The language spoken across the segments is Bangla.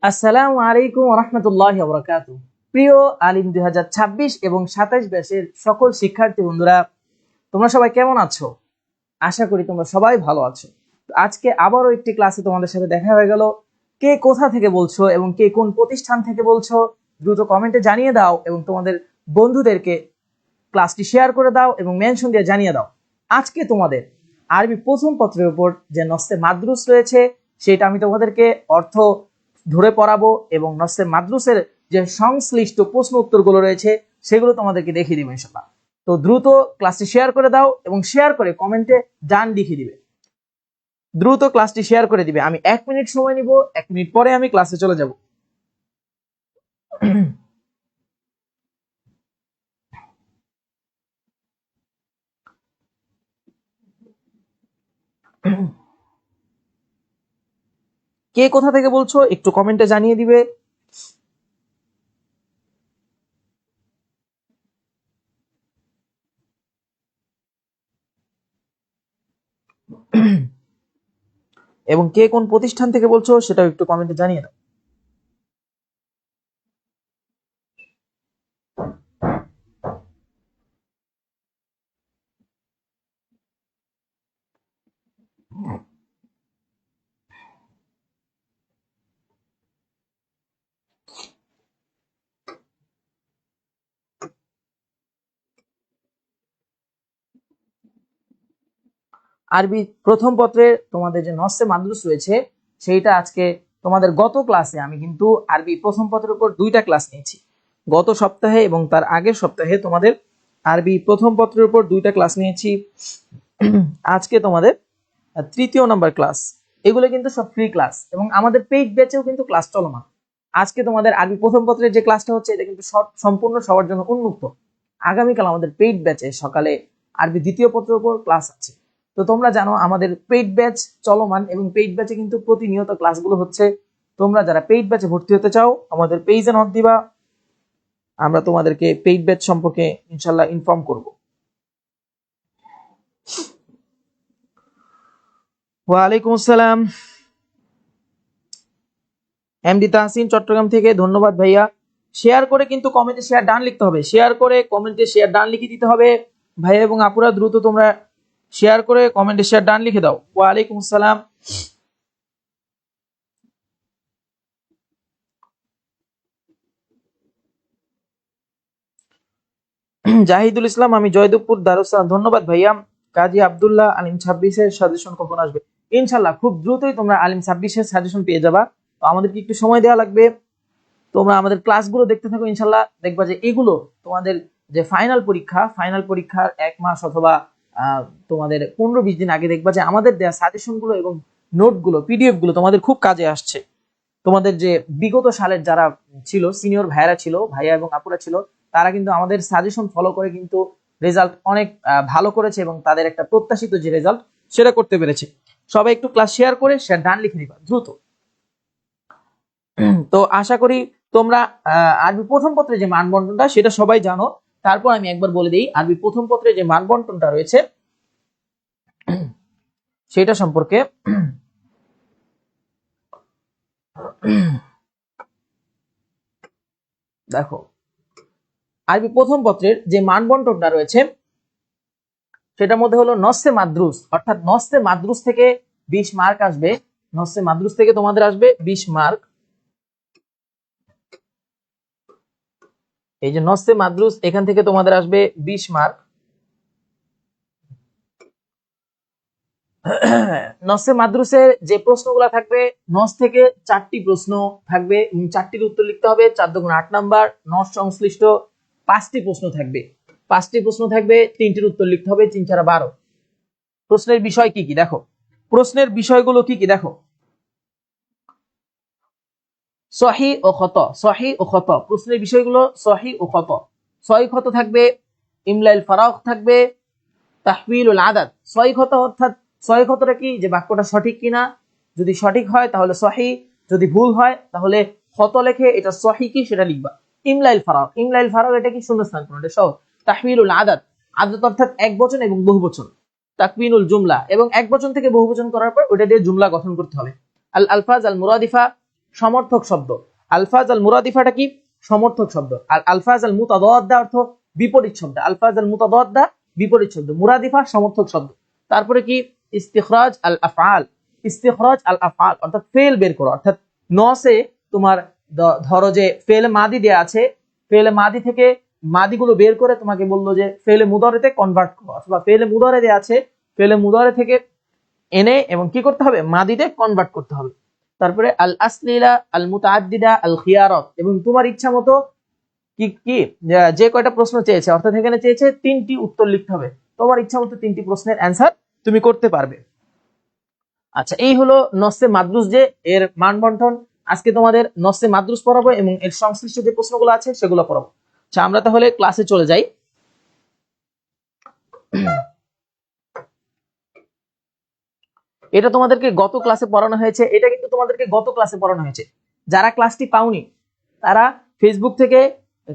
আসসালামু আলাইকুম ওয়া রাহমাতুল্লাহি ওয়া বারাকাতুহু। প্রিয় আলিম 2026 এবং 27 ব্যাচের সকল শিক্ষার্থী বন্ধুরা, তোমরা সবাই কেমন আছো? আশা করি তোমরা সবাই ভালো আছো। আজকে আবারও একটি ক্লাসে তোমাদের সাথে দেখা হয়ে গেল। কে কোথা থেকে বলছো এবং কে কোন প্রতিষ্ঠান থেকে বলছো দ্রুত কমেন্টে জানিয়ে দাও এবং তোমাদের বন্ধুদেরকে ক্লাসটি শেয়ার করে দাও এবং মেনশন দিয়ে জানিয়ে দাও। আজকে তোমাদের আরবি প্রথম পত্রের উপর যে নসে মাদ্রুস রয়েছে সেটা আমি তোমাদেরকে অর্থ ধরে পড়াবো এবং নসে মাদ্রুসের যে সংশ্লিষ্ট প্রশ্ন উত্তরগুলো রয়েছে সেগুলো তোমাদেরকে দেখিয়ে দিবে ইনশাআল্লাহ। তো দ্রুত ক্লাসটি শেয়ার করে দাও এবং শেয়ার করে কমেন্টে ডান লিখে দিবে। দ্রুত ক্লাসটি শেয়ার করে দিবে। আমি 1 মিনিট সময় নিব, 1 মিনিট পরে আমি ক্লাসে চলে যাব। কে কোথা থেকে বলছো একটু কমেন্টে জানিয়ে দিবে। এবং কে কোন প্রতিষ্ঠান থেকে বলছো সেটাও একটু কমেন্টে জানিয়ে দাও। আরবি প্রথম পত্রে তোমাদের যে নসে মাদ্রুস রয়েছে সেইটা আজকে তোমাদের গত ক্লাসে আমি কিন্তু আরবি প্রথম পত্রের উপর 2টা ক্লাস নিয়েছি। গত সপ্তাহে এবং তার আগের সপ্তাহে তোমাদের আরবি প্রথম পত্রের উপর 2টা ক্লাস নিয়েছি। আজকে তোমাদের তৃতীয় নাম্বার ক্লাস। এগুলো কিন্তু সব ফ্রি ক্লাস এবং আমাদের পেইড ব্যাচেও কিন্তু ক্লাস চলমান। আজকে তোমাদের আরবি প্রথম পত্রের যে ক্লাসটা হচ্ছে এটা কিন্তু সম্পূর্ণ সবার জন্য উন্মুক্ত। আগামীকাল আমাদের পেইড ব্যাচে সকালে আরবি দ্বিতীয় পত্রের উপর ক্লাস আছে। তো তোমরা জানো আমাদের পেইড ব্যাচ চলমান এবং পেইড ব্যাচে কিন্তু প্রতিনিয়ত ক্লাসগুলো হচ্ছে। তোমরা যারা পেইড ব্যাচে ভর্তি হতে চাও আমাদের পেজে নক দিবা, আমরা তোমাদেরকে পেইড ব্যাচ সম্পর্কে ইনশাআল্লাহ ইনফর্ম করব। ওয়ালাইকুম আসসালাম এমডি তাহসিন চট্টগ্রাম থেকে, ধন্যবাদ ভাইয়া। শেয়ার করে কিন্তু কমেন্টে শেয়ার ডান লিখতে হবে, শেয়ার করে কমেন্টে শেয়ার ডান লিখে দিতে হবে ভাইয়া এবং আপুরা, দ্রুত তোমরা শেয়ার করে কমেন্টে শেয়ার ডান লিখে দাও। ওয়ালাইকুম আসসালাম। জাহিদুল ইসলাম, আমি জয়দেবপুর দারুসালাম, ধন্যবাদ ভাইয়া। কাজী আব্দুল্লাহ, আলিম 26-এর সাজেশন কখন আসবে? ইনশাআল্লাহ খুব দ্রুতই তোমরা আলিম 26-এর সাজেশন পেয়ে যাবা। তো আমাদেরকে একটু সময় দেওয়া লাগবে। তোমরা আমাদের ক্লাসগুলো দেখতে থাকো, ইনশাআল্লাহ দেখবা যে এগুলো তোমাদের যে ফাইনাল পরীক্ষার 1 মাস অথবা তোমাদের 15-20 দিন আগে দেখবা যে আমাদের দেয়া সাজেশনগুলো এবং নোটগুলো পিডিএফ গুলো তোমাদের খুব কাজে আসছে। তোমাদের যে বিগত সালের যারা ছিল সিনিয়র ভাইয়ারা ছিল, ভাইয়া এবং আপুরা ছিল, তারা কিন্তু আমাদের সাজেশন ফলো করে কিন্তু রেজাল্ট অনেক ভালো করেছে এবং তাদের একটা প্রত্যাশিত যে রেজাল্ট সেটা করতে পেরেছে। সবাই একটু ক্লাস শেয়ার করে শেয়ার ডান লিখে দিবা দ্রুত। তো আশা করি তোমরা আরবি প্রথম পত্রে যে মান বন্টনটা সেটা সবাই জানো। তারপর আমি একবার বলে দিই আরবি প্রথম পত্রে যে মান বন্টনটা রয়েছে সেটা সম্পর্কে। দেখো আরবি প্রথম পত্রের যে মান বন্টনটা রয়েছে সেটার মধ্যে হলো নসে মাদ্রুস, অর্থাৎ নসে মাদ্রুস থেকে 20 মার্ক আসবে। নসে মাদ্রুস থেকে তোমাদের আসবে 20 মার্ক। এই যে নসে মাদ্রুস এখান থেকে তোমাদের আসবে 20 মার্ক। নসে মাদ্রুসের যে প্রশ্নগুলো থাকবে, নস থেকে 4টি প্রশ্ন থাকবে, 4টির উত্তর লিখতে হবে। 4 দুগুণ 8 নাম্বার। নস সংশ্লিষ্ট 5টি প্রশ্ন থাকবে, 5টি প্রশ্ন থাকবে, 3টির উত্তর লিখতে হবে। 3 4 12। প্রশ্নের বিষয় কি কি দেখো, প্রশ্নের বিষয়গুলো কি কি দেখো। সহি ও খত, সহি ও খত, প্রশ্নের বিষয়গুলো সহি ও খত। সহি খত থাকবে, ইমলাইল ফারাক থাকবে, তাহবিলুল আদাদ। সহি খত অর্থাৎ সহি খতটা কি, যে বাক্যটা সঠিক কিনা, যদি সঠিক হয় তাহলে সহি, যদি ভুল হয় তাহলে খত লেখে এটা সহি কি সেটা লিখবা। ইমলাইল ফারাক, ইমলাইল ফারাক এটা কি শূন্যস্থান পূরণ, এটা সহজ। তাহবিলুল আদাদ, আদাদ অর্থাৎ এক বচন এবং বহু বচন। তাকবিনুল জুমলা, এবং এক বচন থেকে বহু বচন করার পর ওটা দিয়ে জুমলা গঠন করতে হবে। আল আলফাজ আল মুরাদিফা, সমর্থক শব্দ। আলফাজ আল মুরাদিফাটা কি? সমর্থক শব্দ। আর আলফাজ আল মুতাদাদ্দা অর্থ বিপরীত শব্দ। আলফাজ আল মুতাদাদ্দা বিপরীত শব্দ, মুরাদিফা সমর্থক শব্দ। তারপরে কি? ইস্তিখরাজ আল আফআল। ইস্তিখরাজ আল আফআল অর্থাৎ ফেল বের করো, অর্থাৎ নসে তোমার ধরো যে ফেল মাদি দেয়া আছে, ফেল মাদি থেকে মাদিগুলো বের করে তোমাকে বললো যে ফেলে মুদারেতে কনভার্ট করো, অথবা ফেলে মুদারে দেয়া আছে, ফেলে মুদারে থেকে এনে এবং কি করতে হবে? মাদিতে কনভার্ট করতে হবে। তারপরে আল আসলিলা আল মুতাআদ্দিদা আল খিয়ারাত, এবং তোমার ইচ্ছা মতো কি কি যে কয়টা প্রশ্ন চেয়েছে, অর্থাৎ এখানে চেয়েছে 3টি উত্তর লিখতে হবে, তোমার ইচ্ছা মতো 3টি প্রশ্নের অ্যান্সার তুমি করতে পারবে। আচ্ছা, এই হলো নসে মাদ্রুস যে এর মান বন্টন। আজকে তোমাদের নসে মাদ্রুস পড়াবো এবং এর সংশ্লিষ্ট যে প্রশ্নগুলো আছে সেগুলো পড়াবো। আচ্ছা, আমরা তাহলে ক্লাসে চলে যাই। এটা তোমাদেরকে গত ক্লাসে পড়ানো হয়েছে, এটা কিন্তু তোমাদেরকে গত ক্লাসে পড়ানো হয়েছে। যারা ক্লাসটি পাওনি তারা ফেসবুক থেকে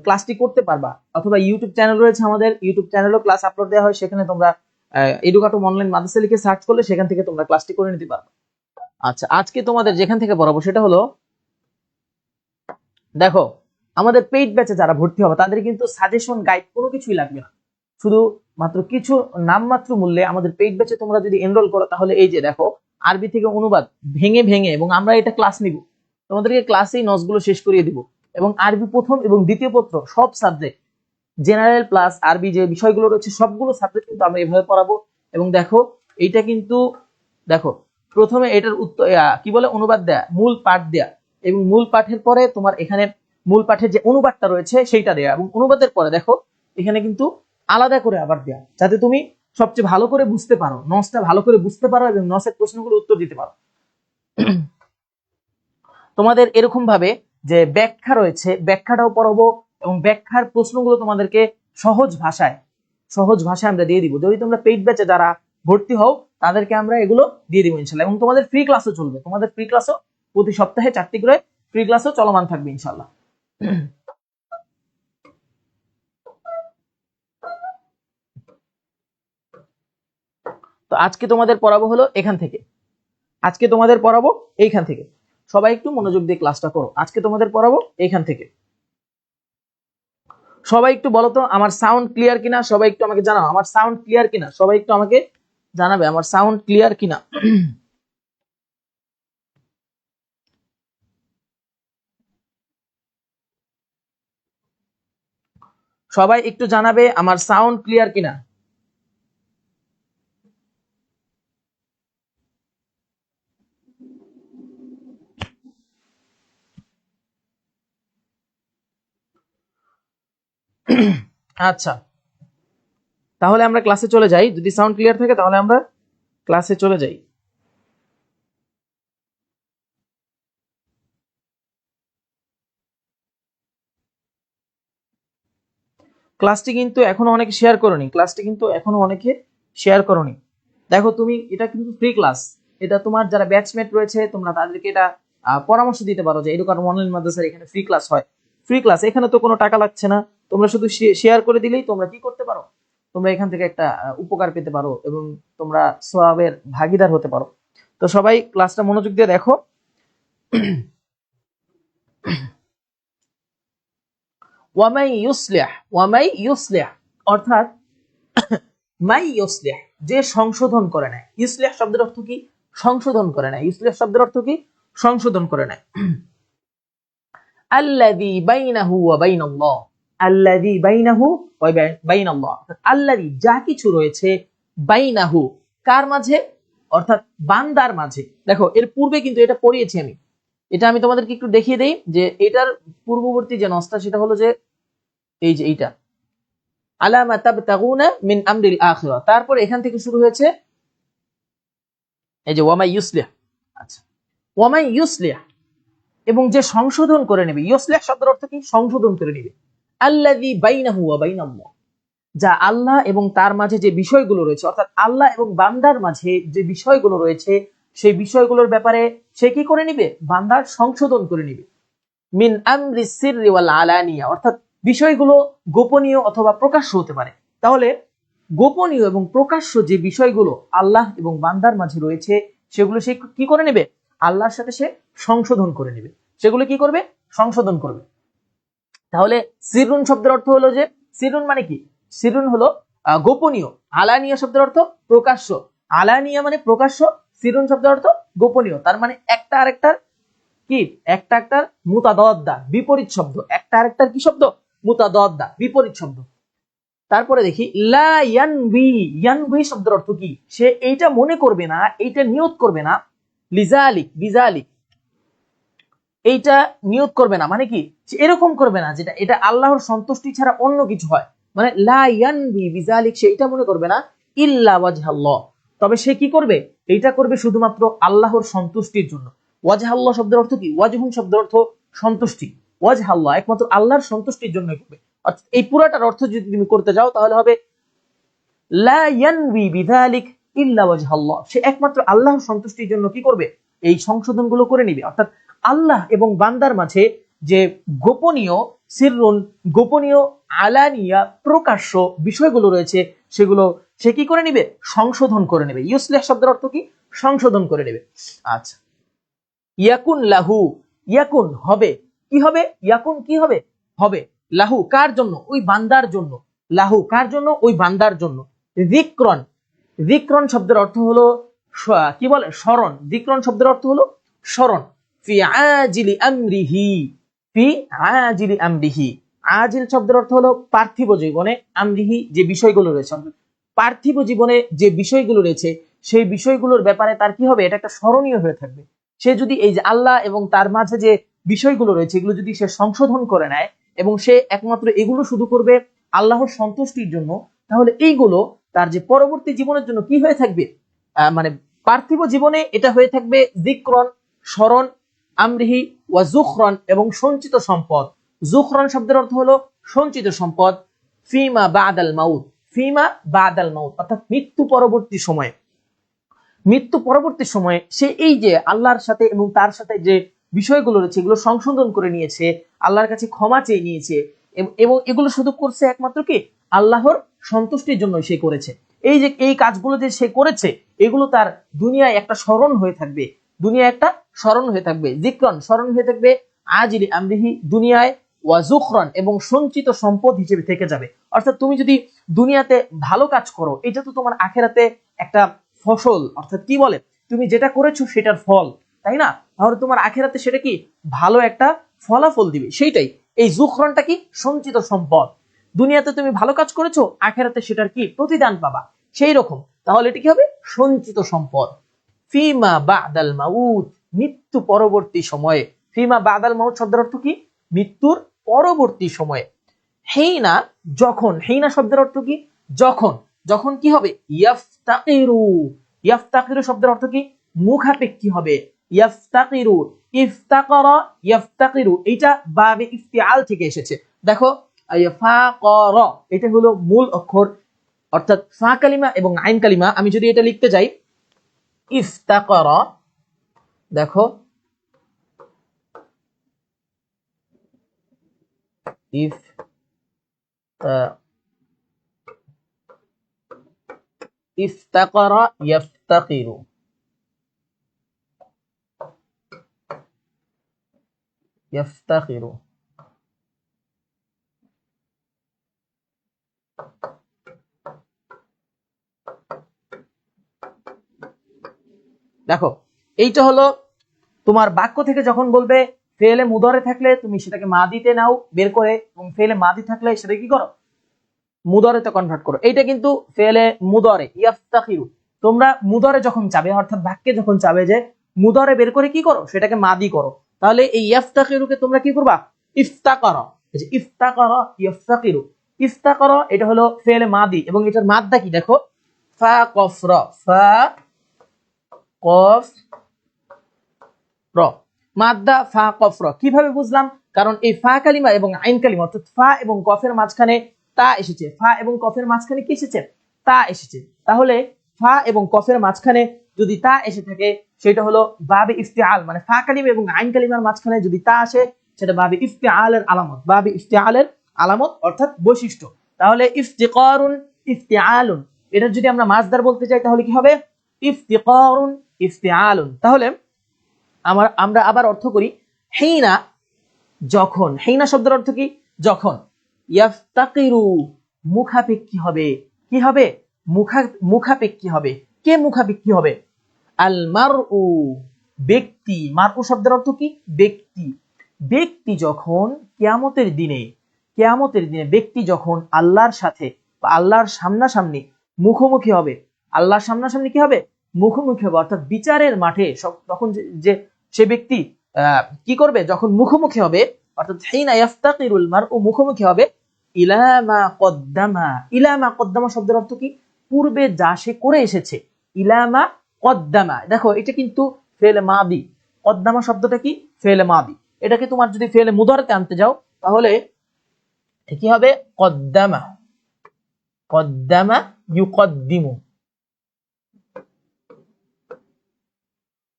ক্লাসটি করতে পারবা, অথবা ইউটিউব চ্যানেল রয়েছে আমাদের, ইউটিউব চ্যানেলও ক্লাস আপলোড দেওয়া হয়, সেখানে তোমরা এডুকাটম অনলাইন মাদ্রাসা লিখে সার্চ করলে সেখান থেকে তোমরা ক্লাসটি করে নিতে পারবে। আচ্ছা, আজকে তোমাদের যেখান থেকে পড়াবো সেটা হলো, দেখো আমাদের পেইড ব্যাচে যারা ভর্তি হবে তাদের কিন্তু সাজেশন গাইড কোনো কিছুই লাগবে না, শুধু মাত্র কিছু নামমাত্র মূল্যে আমাদের পেইড ব্যাচে তোমরা যদি এনরোল করো তাহলে এই যে দেখো আরবি থেকে অনুবাদ ভেঙে ভেঙে, এবং আমরা এটা ক্লাস নিব, তোমাদেরকে ক্লাসেই নসগুলো শেষ করিয়ে দিব, এবং আরবি প্রথম এবং দ্বিতীয় পত্র সব সাবজেক্ট, জেনারেল প্লাস আরবি যে বিষয়গুলো রয়েছে সবগুলো সাবজেক্ট কিন্তু আমরা এভাবে পড়াবো। এবং দেখো এইটা কিন্তু দেখো প্রথমে এটার উত্তর কি বলে অনুবাদ দেয়া, মূল পাঠ দেয়া, এবং মূল পাঠের পরে তোমার এখানে মূল পাঠের যে অনুবাদটা রয়েছে সেইটা দেয়া, এবং অনুবাদের পরে দেখো এখানে কিন্তু আলাদা করে আবার দেয়া, যাতে তুমি সবচেয়ে ভালো করে বুঝতে পারো, নসটা ভালো করে বুঝতে পারো এবং নসের প্রশ্নগুলো উত্তর দিতে পারো। তোমাদের এরকম ভাবে যে ব্যাখ্যা রয়েছে, ব্যাখ্যাটাও পড়াবো, এবং ব্যাখ্যার প্রশ্নগুলো তোমাদেরকে সহজ ভাষায় আমরা দিয়ে দিব। যদি তোমরা পেইড ব্যাচে যারা ভর্তি হও তাদেরকে আমরা এগুলো দিয়ে দিব ইনশাল্লাহ। এবং তোমাদের ফ্রি ক্লাসও চলবে, তোমাদের ফ্রি ক্লাসও প্রতি সপ্তাহে 4টি করে ফ্রি ক্লাসও চলমান থাকবে ইনশাল্লাহ। তো আজকে তোমাদের পড়াবো হলো এখান থেকে, আজকে তোমাদের পড়াবো এইখান থেকে। সবাই একটু মনোযোগ দিয়ে ক্লাসটা করো। আজকে তোমাদের পড়াবো এইখান থেকে। সবাই একটু বলো তো আমার সাউন্ড ক্লিয়ার কিনা, সবাই একটু আমাকে জানাও আমার সাউন্ড ক্লিয়ার কিনা, সবাই একটু আমাকে জানাবে আমার সাউন্ড ক্লিয়ার কিনা। সবাই একটু জানাবে আমার সাউন্ড ক্লিয়ার কিনা। আচ্ছা, তাহলে আমরা ক্লাসে চলে যাই। যদি সাউন্ড ক্লিয়ার থাকে তাহলে আমরা ক্লাসে চলে যাই। ক্লাসটি কিন্তু এখনো অনেকে শেয়ার করোনি, ক্লাসটি কিন্তু এখনো অনেকে শেয়ার করোনি। দেখো তুমি এটা কিন্তু ফ্রি ক্লাস, এটা তোমার যারা ব্যাচমেট রয়েছে তোমরা তাদেরকে এটা পরামর্শ দিতে পারো যে এরকম অনলাইন মাদ্রাসার এখানে ফ্রি ক্লাস হয়। ফ্রি ক্লাস, এখানে তো কোনো টাকা লাগছে না, তোমরা শুধু শেয়ার করে দিলেই তোমরা কি করতে পারো, তোমরা এখান থেকে একটা উপকার পেতে পারো এবং তোমরা সওয়াবের ভাগীদার হতে পারো। তো সবাই ক্লাসটা মনোযোগ দিয়ে দেখো। ওয়ামাই ইউসলিহ, ওয়ামাই ইউসলিহ অর্থাৎ মাই ইউসলিহ যে সংশোধন করে নেয়। ইউসলিহ শব্দের অর্থ কি? সংশোধন করে নেয়। ইউসলিহ শব্দের অর্থ কি? সংশোধন করে নেয়। আল্লাযী বাইনাহু ওয়া বাইনাল্লাহ, আল্লাযী বাইনাহু ওয়া বাইনাল্লাহ, আল্লাযী যা কিছু রয়েছে, বাইনাহু কার মাঝে? অর্থাৎ বান্দার মাঝে। দেখো এর পূর্বে কিন্তু এটা পড়িয়েছি আমি, এটা আমি তোমাদেরকে একটু দেখিয়ে দেই যে এটার পূর্ববর্তী যে নসটা সেটা হলো যে এই যে এইটা আলামা তাবতাগুনা মিন আমরিল আখিরাহ, তারপর এখান থেকে শুরু হয়েছে এই যে ওয়ামাই ইউসলিহ। আচ্ছা, ওয়ামাই ইউসলিহ এবং যে সংশোধন করে নেবে, ইউসলিহ শব্দের অর্থ কি? সংশোধন করে নেবে। আল্লাযী বাইনাহু ওয়া বাইনাল্লাহ, যা আল্লাহ এবং তার মাঝে যে বিষয়গুলো রয়েছে, অর্থাৎ আল্লাহ এবং বান্দার মাঝে যে বিষয়গুলো রয়েছে সেই বিষয়গুলোর ব্যাপারে সে কি করে নিবে? বান্দার সংশোধন করে নিবে। মিন আমরিস সিররি ওয়াল আলানিয়া, অর্থাৎ বিষয়গুলো গোপনীয় অথবা প্রকাশ্য হতে পারে। তাহলে গোপনীয় এবং প্রকাশ্য যে বিষয়গুলো আল্লাহ এবং বান্দার মাঝে রয়েছে সেগুলো সে কি করে নেবে? আল্লাহর সাথে সে সংশোধন করে নেবে। সেগুলো কি করবে? সংশোধন করবে। তাহলে সিরুন শব্দের অর্থ হলো যে, সিরুন মানে কি? সিরুন হলো গোপনীয়। আলানিয়া শব্দের অর্থ প্রকাশ্য। আলানিয়া মানে প্রকাশ্য, সিরুন শব্দের অর্থ গোপনীয়। তার মানে একটা আরেকটার কি? একটা একটার মুতাদাদ্দা, বিপরীত শব্দ। একটা আরেকটার কি শব্দ? মুতাদাদ্দা, বিপরীত শব্দ। তারপরে দেখি লা ইয়ানবি। ইয়ানবি শব্দের অর্থ কি? সে এইটা মনে করবে না, এইটা নিয়ত করবে না। লিজালিক, বিজালিক, এইটা নিয়ত করবে না মানে কি? সে এরকম করবে না যেটা এটা আল্লাহর সন্তুষ্টি ছাড়া অন্য কিছু হয়। মানে লা ইয়ানবি বিজালিক, সে এইটা মনে করবে না ইল্লা ওয়াজহাল্লাহ, তবে সে কি করবে? এইটা করবে শুধুমাত্র আল্লাহর সন্তুষ্টির জন্য। ওয়াজহাল্লাহ শব্দের অর্থ কি? ওয়াজহুন শব্দের অর্থ সন্তুষ্টি। ওয়াজহাল্লাহ একমাত্র আল্লাহর সন্তুষ্টির জন্য করবে। অর্থাৎ এই পুরাটার অর্থ যদি তুমি করতে যাও তাহলে হবে লা ইয়ানবি বিযালিক ইল্লা ওয়াজহাল্লাহ, সে একমাত্র আল্লাহর সন্তুষ্টির জন্য কি করবে? এই সংশোধনগুলো করে নিবে। অর্থাৎ আল্লাহ এবং বান্দার মাঝে যে গোপনীয় সিররুন, গোপনীয় আলানিয়া, প্রকাশ্য বিষয়গুলো রয়েছে সেগুলো সে কি করে নিবে? সংশোধন করে নেবে। ইউসলিহ শব্দের অর্থ কি? সংশোধন করে নেবে। আচ্ছা, ইয়াকুন লাহু, ইয়াকুন হবে, কি হবে? ইয়াকুন কি হবে? হবে লাহু, কার জন্য? ওই বান্দার জন্য। লাহু কার জন্য? ওই বান্দার জন্য। যিকরন, যিকরন শব্দের অর্থ হলো কি বলে? স্মরণ। যিকরন শব্দের অর্থ হলো স্মরণ। ফি আজিলি আমরিহি, ফি আজিলি আমরিহি। আজিল শব্দের অর্থ হলো পার্থিব জীবনে, আমরিহি যে বিষয়গুলো রয়েছে, পার্থিব জীবনে যে বিষয়গুলো রয়েছে সেই বিষয়গুলোর ব্যাপারে তার কি হবে? এটা একটা স্মরণীয় হয়ে থাকবে। সে যদি এই যে আল্লাহ এবং তার মাঝে যে বিষয়গুলো রয়েছে এগুলো যদি সে সংশোধন করে নেয় এবং সে একমাত্র এগুলো শুধু করবে আল্লাহর সন্তুষ্টির জন্য, তাহলে এইগুলো তার যে পরবর্তী জীবনের জন্য কি হয়ে থাকবে? মানে পার্থিব জীবনে এটা হয়ে থাকবে যিকরন, স্মরণ, আমরিহি ওয়া যুখরন, এবং সঞ্চিত সম্পদ। যুখরন শব্দের অর্থ হলো সঞ্চিত সম্পদ। ফিমা বাদাল মাউত, ফিমা বাদাল মাউত অর্থাৎ মৃত্যু পরবর্তী সময়ে। মৃত্যু পরবর্তী সময়ে সে এই যে আল্লাহর সাথে এবং তার সাথে যে বিষয়গুলো রয়েছে এগুলো সংশোধন করে নিয়েছে, আল্লাহর কাছে ক্ষমা চেয়ে নিয়েছে, এবং এগুলো শুধু করছে একমাত্র কি? আল্লাহর সন্তুষ্টির জন্য সে করেছে। এই যে এই কাজগুলো যে সে করেছে এগুলো তার দুনিয়ায় একটা স্মরণ হয়ে থাকবে, দুনিয়ায় একটা স্মরণ হয়ে থাকবে। যিকরন স্মরণ হয়ে থাকবে, আজিলি আমরিহি দুনিয়ায়, ওয়া যুখরন এবং সঞ্চিত সম্পদ হিসেবে থেকে যাবে। অর্থাৎ তুমি যদি দুনিয়াতে ভালো কাজ করো এটা তো তোমার আখেরাতে একটা ফসল, অর্থাৎ কি বলে? তুমি যেটা করেছো সেটার ফল, তাই না? তাহলে তোমার আখেরাতে সেটা কি? ভালো একটা ফলাফল দিবে। সেইটাই এই যুখরনটা কি? সঞ্চিত সম্পদ। দুনিয়াতে তুমি ভালো কাজ করেছো, আখেরাতে সেটার কি? প্রতিদান পাবা। সেই রকম তাহলে এটা কি হবে? সঞ্চিত সম্পদ। ফিমা বাদাল মাউত, মৃত্যু পরবর্তী সময়ে। ফিমা বাদাল মাউত শব্দের অর্থ কি? মৃত্যুর পরবর্তী সময়ে। হেইনা যখন, হেইনা শব্দের অর্থ কি? যখন। যখন কি হবে? ইয়াফতাকিরু, ইয়াফতাকিরু শব্দের অর্থ কি? মুখাপেক্ষী হবে। ইয়াফতাকিরু, ইফতাকারা, ইয়াফতাকিরু এটা বাবে ইফতিআল থেকে এসেছে। দেখো ফাকারা এটা হলো মূল অক্ষর, অর্থাৎ ফা কালিমা এবং আইন কালিমা। আমি যদি এটা লিখতে যাই ইফতাকারা, দেখো ইফ ইফতাকারা ইয়াফতাকিরু, ইয়াফতাকিরু। দেখো এইটা হলো তোমার বাক্য থেকে যখন বলবে ফেলে মুদরে থাকলে তুমি সেটাকে মাদিতে নাও বের করে, এবং ফেলে মাদি থাকলে সেটা কি করো? মুদরেতে কনভার্ট করো। এইটা কিন্তু ফেলে মুদরে ইয়াফতাকিরু। তোমরা মুদরে যখন চাবে, অর্থাৎ বাক্যে যখন চাবে যে মুদরে বের করে কি করো? সেটাকে মাদি করো। তাহলে এই ইয়াফতাকিরুকে তোমরা কি করবা? ইফতাকারা। এই যে ইফতাকারা ইয়াফতাকিরু, ইফতাকারা এটা হলো ফেলে মাদি এবং এটার মাদ্দা কি? দেখো ফা কফ র, ফা কফ র, মাদ্দা ফা কফ র। কিভাবে বুঝলাম? কারণ এই ফা কালিমা এবং আইন কালিমা, অর্থাৎ ফা এবং কফের মাঝখানে তা এসেছে। ফা এবং কফের মাঝখানে কি এসেছে? তা এসেছে। তাহলে ফা এবং কফের মাঝখানে যদি তা এসে থাকে সেটা হলো বাবে ইফতিআল, মানে ফা কালিমা এবং আইন কালিমার মাঝখানে যদি তা আসে সেটা বাবে ইফতিআলের আলামত, বাবে ইফতিআলের আলামত অর্থাৎ বৈশিষ্ট্য। তাহলে ইফতিকারুন, ইফতিআলুন এটা যদি আমরা মাসদার বলতে চাই তাহলে কি হবে? ইফতিকারুন, ইফতিআলুন। তাহলে আমরা আবার অর্থ করি হিনা যখন, হিনা শব্দের অর্থ কি? যখন। ইয়াফতাকিরু মুখাপেক্ষী হবে, কি হবে? মুখাপেক্ষী হবে। কে মুখাপেক্ষী হবে? আল মারউ ব্যক্তি, মারউ শব্দের অর্থ কি? ব্যক্তি। ব্যক্তি যখন কিয়ামতের দিনে ব্যক্তি যখন আল্লাহর সাথে বা আল্লাহর সামনাসামনি মুখোমুখি হবে, আল্লাহর সামনাসামনি কি হবে? মুখোমুখি হবে, অর্থাৎ বিচারের মাঠে তখন যে সে ব্যক্তি কি করবে? যখন মুখোমুখি হবে, অর্থাৎ হিনা ইয়াফতাকিরুল মারউ মুখোমুখি হবে ইলা মা কদ্দামা। ইলা মা কদ্দামা শব্দের অর্থ কি? পূর্বে যা সে করে এসেছে। ইলা মা কদ্দামা, দেখো এটা কিন্তু ফেল মাদি। কদ্দামা শব্দটা কি? ফেল মাদি। এটাকে তোমার যদি ফেল মুদারিতে আনতে যাও তাহলে কি হবে? কদ্দামা, কদ্দামা ইউকদ্দিমু,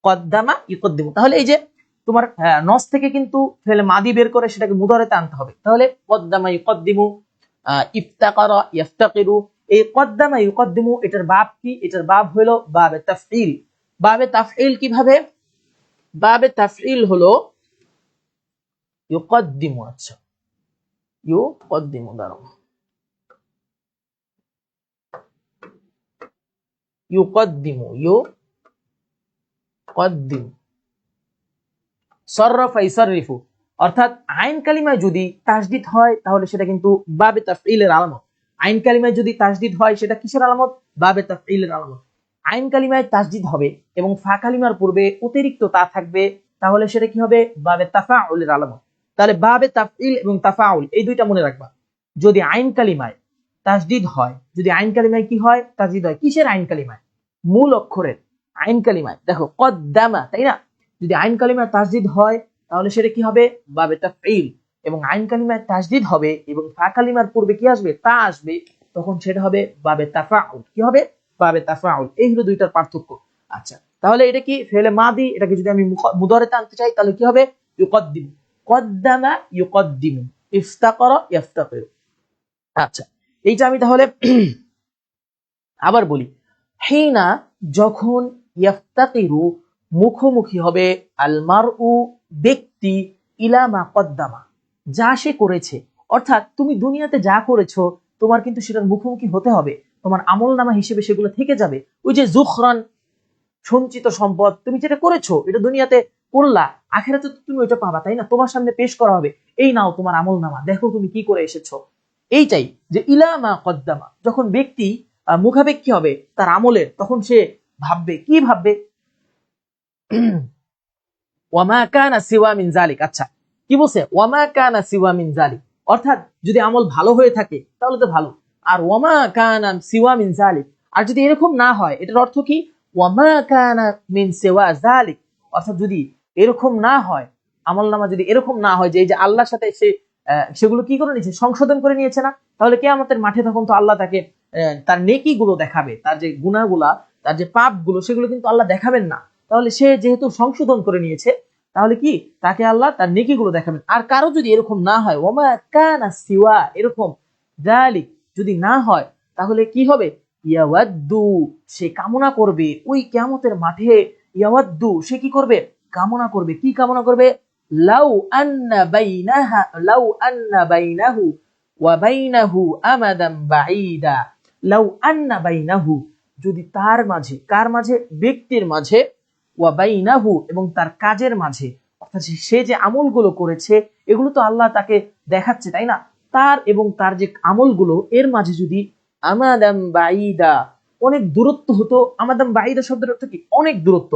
কদ্দামা ইউকদ্দিমু। তাহলে এই যে তোমার নস থেকে কিন্তু ফেল মাদি বের করে সেটাকে মুদারিতে আনতে হবে। তাহলে কদ্দামা ইউকদ্দিমু, ইফতাকারা ইয়াফতাকিরু। এই কদ্দামা ইউকদ্দিমু এটার বাব কি? এটার বাব হলো বাবে তাফঈল। বাবে তাফঈল কিভাবে? বাবে তাফঈল হলো ইউকদ্দিমু। আচ্ছা, ইউকদ্দিমু, দাঁড়াও, ইউকদ্দিমু, ইউকদ্দিমু, সররাফা ইউসাররিফু। অর্থাৎ আইন কালিমায় যদি তাসদিদ হয় তাহলে সেটা কিন্তু বাবে তাফঈলের আলামত। আইন কালিমায় যদি তাসদিদ হয় সেটা কিসের আলামত? বাবে তাফঈলের আলামত। আইন কালিমায় তাসদিদ হবে এবং ফা কালিমার পূর্বে অতিরিক্ত তা থাকবে, তাহলে সেটা কি হবে? বাবে তাফাউলের আলামত। তাহলে বাবে তাফঈল এবং তাফাউল এই দুইটা মনে রাখবা। যদি আইন কালিমায় তাসদিদ হয়, যদি আইন কালিমায় কি হয়? তাসদিদ হয়। কিসের আইন কালিমায়? মূল অক্ষরের আইন কালিমায়। দেখো কদ্দামা, তাই না? যদি আইন কালিমায় তাসদিদ হয় তাহলে সেটা কি হবে? বাবে তাফঈল। এবং আইন কালিমায় তাসদিদ হবে এবং ফা কালিমার পূর্বে কি আসবে? তা আসবে, তখন সেটা হবে বাবে তাফাউল। কি হবে? বাবে তাফাউল। এই হলো দুইটার পার্থক্য। আচ্ছা, তাহলে এটা কি ফেলে মাদি, এটাকে যদি আমি মুদারিতে আনতে চাই তাহলে কি হবে? ইউকদ্দিমু, কদ্দামা ইউকদ্দিমু, ইফতাকারা ইয়াফতাকিরু। আচ্ছা, এইটা আমি তাহলে আবার বলি। হিনা যখন, ইয়াফতাকিরু মুখোমুখি হবে, আল মারউ ব্যক্তি, ইলা মা কদ্দামা যা সে করেছে। অর্থাৎ তুমি দুনিয়াতে যা করেছো তোমার কিন্তু সেটার মুখোমুখি হতে হবে, তোমার আমলনামা হিসেবে সেগুলো থেকে যাবে। ওই যে যুখরান, সঞ্চিত সম্পদ, তুমি যেটা করেছো এটা দুনিয়াতে করলা, আখিরাতে তো তুমি ওইটা পাবা, তাই না? তোমার সামনে পেশ করা হবে, এই নাও তোমার আমলনামা, দেখো তুমি কি করে এসেছো। এইটাই যে ইলা মা কদ্দামা। যখন ব্যক্তি মুখাপেক্ষী হবে তার আমলের, তখন সে ভাববে, কি ভাববে? ওয়ামা কানা সিওয়া মিন যালিক। আচ্ছা, কি বলছে? ওয়ামা কানা সিওয়া মিন যালিক, অর্থাৎ যদি আমল ভালো হয়ে থাকে তাহলে তো ভালো, আর ওয়ামা কানা সিওয়া মিন যালিক, আর যদি এরকম না হয় এটার অর্থ কি? ওয়ামা কানা মিন সিওয়া যালিক, অর্থাৎ যদি এরকম না হয়, আমলনামা যদি এরকম না হয় যে এই যে আল্লাহর সাথে সে সেগুলো কি করে নিয়েছে? সংশোধন করে নিয়েছে না, তাহলে কিয়ামতের মাঠে তখন তো আল্লাহ তাকে তার নেকি গুলো দেখাবে, তার যে গুনাহগুলা, তার যে পাপগুলো সেগুলো কিন্তু আল্লাহ দেখাবেন না। তাহলে সে যেহেতু সংশোধন করে নিয়েছে তাহলে কি তাকে আল্লাহ তার নেকিগুলো দেখাবেন। আর কারো যদি এরকম না হয়, ওমা কানা সিওয়া এরকম যালিক যদি না হয়, তাহলে কি হবে? ইয়াওয়াদ্দু সে কামনা করবে ওই কিয়ামতের মাঠে। ইয়াওয়াদ্দু সে কি করবে? কামনা করবে। কি কামনা করবে? লাউ আন্না বাইনাহু ওয়া বাইনাহু আমাদাম বাঈদা। লাউ আন্না বাইনাহু যদি তার মাঝে, কার মাঝে? ব্যক্তির মাঝে, ওয়া বাইনাহু এবং তার কাজের মাঝে, অর্থাৎ সে যে আমলগুলো করেছে এগুলো তো আল্লাহ তাকে দেখাচ্ছে, তাই না? তার এবং তার যে আমলগুলো এর মাঝে যদি আমাদাম বাঈদা অনেক দূরত্ব হতো। আমাদাম বাঈদা শব্দের অর্থ কি? অনেক দূরত্ব।